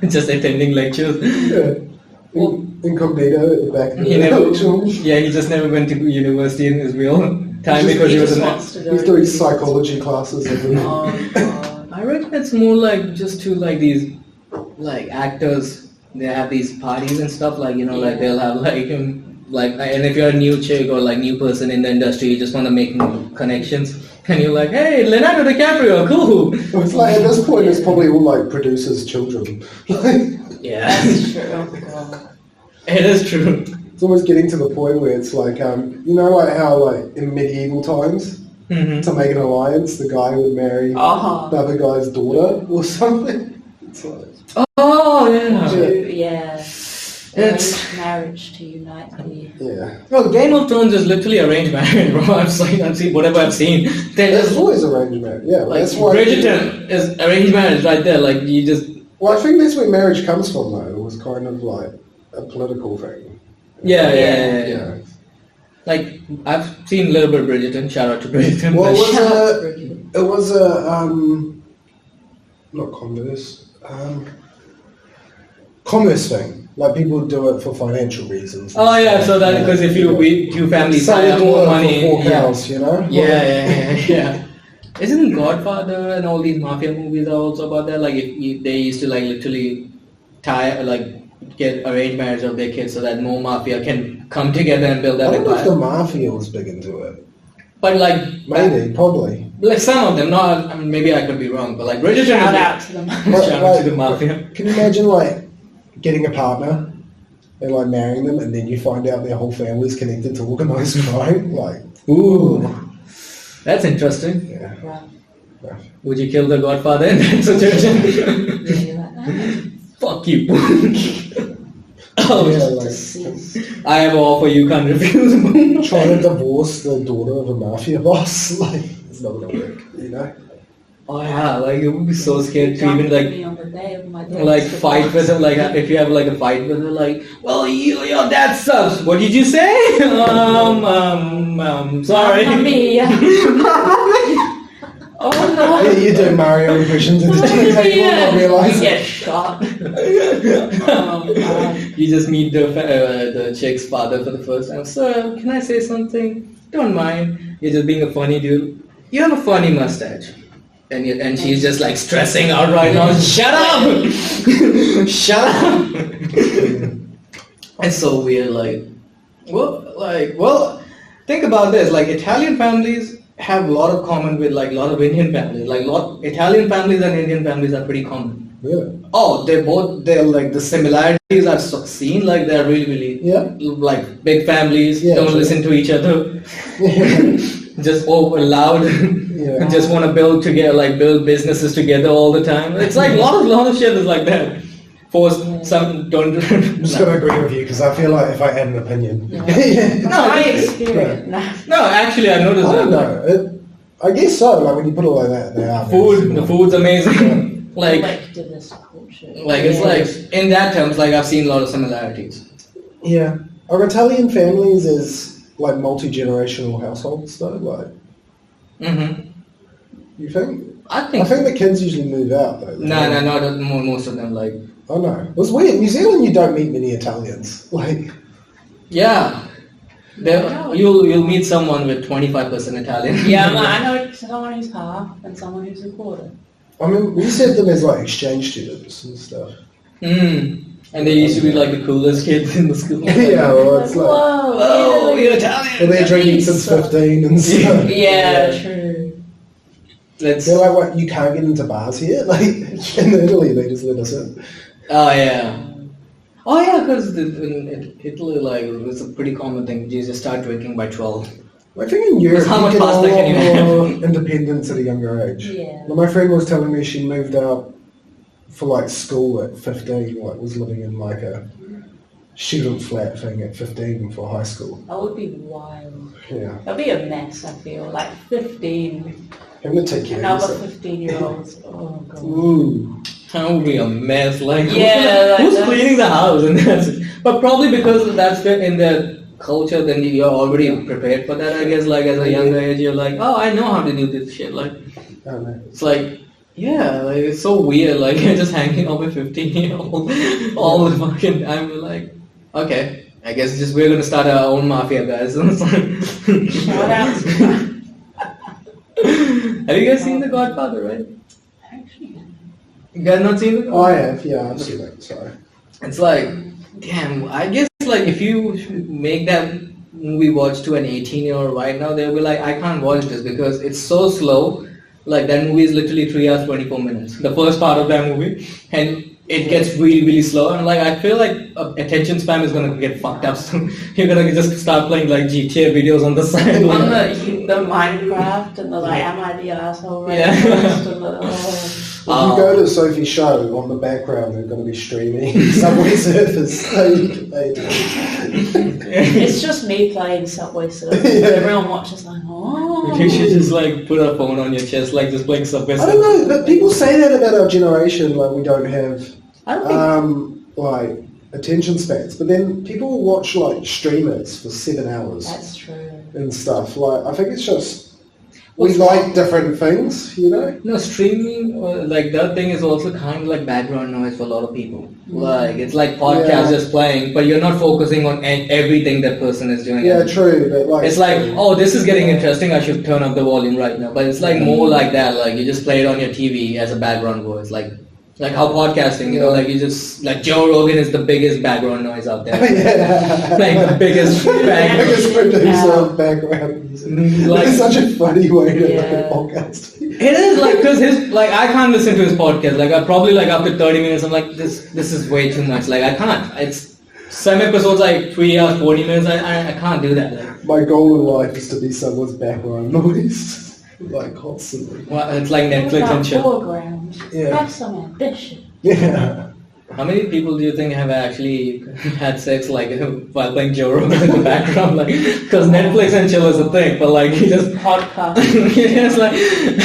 Just attending lectures. Yeah. Incognito at the back of the he just never went to university in his real time because he was he's doing psychology classes every night. I reckon it's more like just to like these like actors, they have these parties and stuff like like they'll have like and if you're a new chick or like new person in the industry, you just want to make new connections and you're like, hey, Leonardo DiCaprio, cool. It's like at this point it's probably all like producers' children. Yeah, that's true. Oh God. It is true. It's almost getting to the point where it's like like how like in medieval times. Mm-hmm. To make an alliance, the guy would marry the other guy's daughter or something. It's like, It's marriage to unite the... Yeah. Well, Game of Thrones is literally arranged marriage, bro. I've seen whatever I've seen. There's always arranged marriage. Yeah, like that's why Bridgerton is arranged marriage right there. Like you just. Well, I think that's where marriage comes from, though. It was kind of like a political thing. Yeah. Like, I've seen a little bit of Bridgerton, shout out to Bridgerton. Well, it was not commerce thing. Like, people do it for financial reasons. Oh, yeah, so that, because if two families have more money. For 4 cows, you know? Yeah. Isn't Godfather and all these mafia movies are also about that? Like, if they used to, like, literally get arranged marriage of their kids so that more mafia can come together and build that empire. I don't know if the mafia was big into it. But like... Probably. Like some of them, maybe I could be wrong, but like Bridgerton... Shout out to them. Shout out to the mafia. Can you imagine like getting a partner and like marrying them and then you find out their whole family's connected to organised crime? Like, ooh. That's interesting. Yeah. Wow. Would you kill the Godfather in that situation? Really like that? Fuck you. I have an offer you can't refuse. Trying to divorce the daughter of a mafia boss, like, it's not gonna work, you know? Oh yeah, like it would be so scared to even like fight with her, like if you have like a fight with her, like, well, your dad sucks. What did you say? Sorry. Not me. Oh no! Yeah, you do Mario impressions at the table, I realise. You get shot. You just meet the chick's father for the first time. Sir, can I say something? Don't mind. You're just being a funny dude. You have a funny mustache. And she's just like stressing out right now. Shut up! Shut up! It's so weird. Well, think about this. Like Italian families have a lot of common with like a lot of Indian families. Like Italian families and Indian families are pretty common. Really? Oh, they're like the similarities I've seen. Like they're really like big families. Don't listen to each other. Just over loud. Just want to build businesses together all the time. It's like a lot of shit is like that. Some don't. I'm just gonna agree with you because I feel like if I had an opinion. I experience. No, actually, I noticed that. I don't know. I guess so. Like when you put it like that, they are. The food's amazing. Like it's like in that terms, like I've seen a lot of similarities. Yeah, are Italian families as like multi-generational households though? Like, you think? I think the kids usually move out though. No, most of them like. I know. It's weird. New Zealand, you don't meet many Italians. Like, yeah, you'll meet someone with 25% Italian. Yeah, I know someone who's half and someone who's a quarter. I mean, we used to have them as like exchange students and stuff. And they used to be like the coolest kids in the school. Yeah, well, it's like, whoa, you're Italian. And they're drinking since 15 and stuff. Yeah, true. They're like, what, you can't get into bars here? Like, in Italy, they just let us in. Oh, yeah, because in Italy, like, it's a pretty common thing. You just start drinking by 12. I think in Europe, you get a lot more independence at a younger age. Yeah. Well, my friend was telling me she moved out for like school at 15, like was living in like a student flat thing at 15 for high school. That would be wild. Yeah. That'd be a mess, I feel. Like 15. Having to take care of Another yourself. 15-year-olds. Oh, God. Ooh. That would be a mess. Like, Yeah, who's like cleaning the house? And that's it. But probably because that's in the culture, then you're already prepared for that, I guess. Like, as a younger age, you're like, oh, I know how to do this shit. Like, I don't know. it's like, yeah, like, it's so weird. Like, you're just hanging out with 15-year-olds all the fucking time. You're like, okay, I guess just we're gonna start our own mafia, guys. Shout out. Have you guys seen The Godfather, right? Actually, You guys not seen it? Oh, I have, yeah, I've seen it, sorry. It's like, damn, I guess like if you make that movie watch to an 18-year-old right now, they'll be like, I can't watch this because it's so slow. Like that movie is literally 3 hours, 24 minutes. The first part of that movie. And it gets really, really slow. And like, I feel like attention span is going to get fucked up soon. You're going to just start playing like GTA videos on the side. on the Minecraft and the like, am I the asshole? Right? Yeah. If you go to Sophie's show, on the background they're going to be streaming Subway Surfers. It's just me playing Subway Surfers. Everyone watches like, oh. You should just like put a phone on your chest, like just playing Subway. I don't know, but people say that about our generation, like we don't have like attention spans. But then people will watch like streamers for 7 hours. That's true. And stuff. Like I think it's just we like different things, you know? No, streaming, like that thing is also kind of like background noise for a lot of people. Like, it's like podcasts just playing, but you're not focusing on everything that person is doing. Yeah, true. But like, it's like, oh, this is getting interesting, I should turn up the volume right now. But it's like more like that, like you just play it on your TV as a background voice. Like how podcasting, you know, like you just, like Joe Rogan is the biggest background noise out there. Like the biggest producer of background music. Like, it's such a funny way to look at podcast. It is like, cause I can't listen to his podcast. Like I probably like after 30 minutes, I'm like, this is way too much. Like I can't. It's some episodes like 3 hours, 40 minutes. I can't do that. Like, my goal in life is to be someone's background noise. Like constantly. Well, it's like Netflix and shit. Foreground. Have some ambition. Yeah. How many people do you think have actually had sex like while playing Joe Rogan in the background? Like, because Netflix and chill is a thing, but like you just podcast. It's like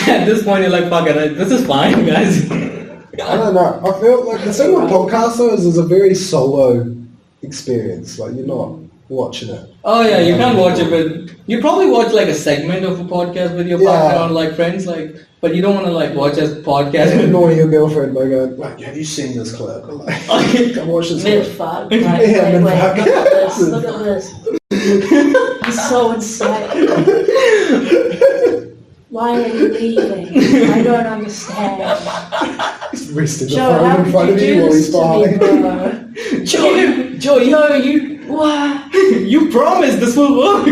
at this point you're like, fuck it, this is fine, guys. I don't know. I feel like the thing with podcasts though is a very solo experience. Like you're not watching it. Oh yeah, you can't watch it, but you probably watch like a segment of a podcast with your partner or like friends, like. But you don't want to like watch a podcast. Ignore your girlfriend by going, like, have you seen this clip? Like, come watch this clip. Mid-fuck. Wait, look at this. I'm so excited. Why are you leaving? I don't understand. He's resting the phone in front of you while he's behind. Joe, you what? You promised this will work.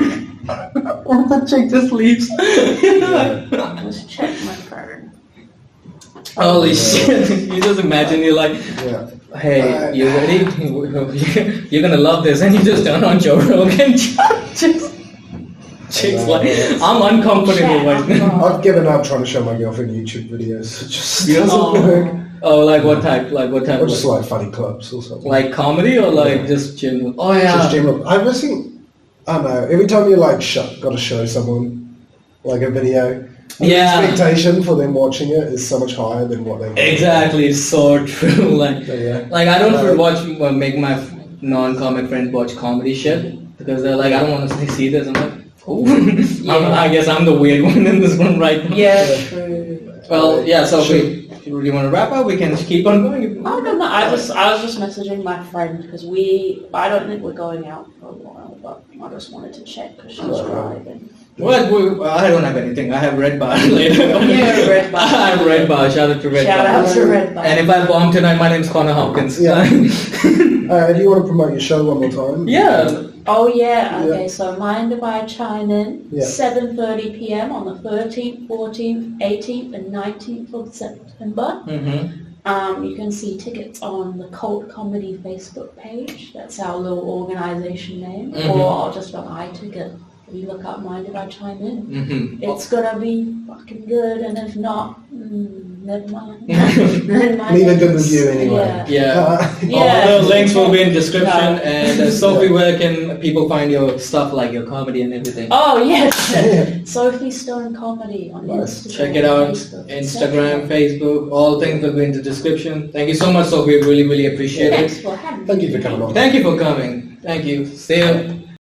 And the chick just leaves. Just check my phone. Holy shit. You just imagine you're like, hey, you ready? You're gonna love this. And you just turn on Joe Rogan. Chick's like, I'm uncomfortable right now. I've given up trying to show my girlfriend YouTube videos. It just doesn't work. Oh, like what type? Or just like funny clips or something. Like comedy or like just general? Oh yeah. Just general. I've just seen, I don't know, every time you like got to show someone like a video, the expectation for them watching it is so much higher than what they get. Exactly, so true. Like I don't make my non-comic friends watch comedy shit because they're like, I don't want to see this. I'm like, oh, I guess I'm the weird one in this one right now. Yeah, true. Well, so do you want to wrap up? We can keep on going. I don't know. I was just messaging my friend because I don't think we're going out for a while, but I just wanted to check because she's driving. Well, I don't have anything. I have Red Bar later. Yeah, Red Bar. I have Red Bar. Shout out to Red Bar. Shout out to Red Bar. And if I bomb tonight, my name's Connor Hopkins. Yeah. Do you want to promote your show one more time? Yeah. Oh yeah, okay, so Mind If I Chime In, 7:30 p.m. on the 13th, 14th, 18th and 19th of September. Mm-hmm. You can see tickets on the Cult Comedy Facebook page, that's our little organisation name, or just on iTicket. You look up Mind If I Chime In. It's gonna be fucking good, and if not, never mind. Leave a good review anyway. All the links will be in the description. And Sophie, where can people find your stuff, like your comedy and everything? Oh yes, Sophie Stone Comedy on Instagram. Check it out. Instagram, Facebook, all things will be in the description. Thank you so much, Sophie. Really, really appreciate it. Thanks for having me. Thank you for coming on. Thank you for coming. Thank you. See you.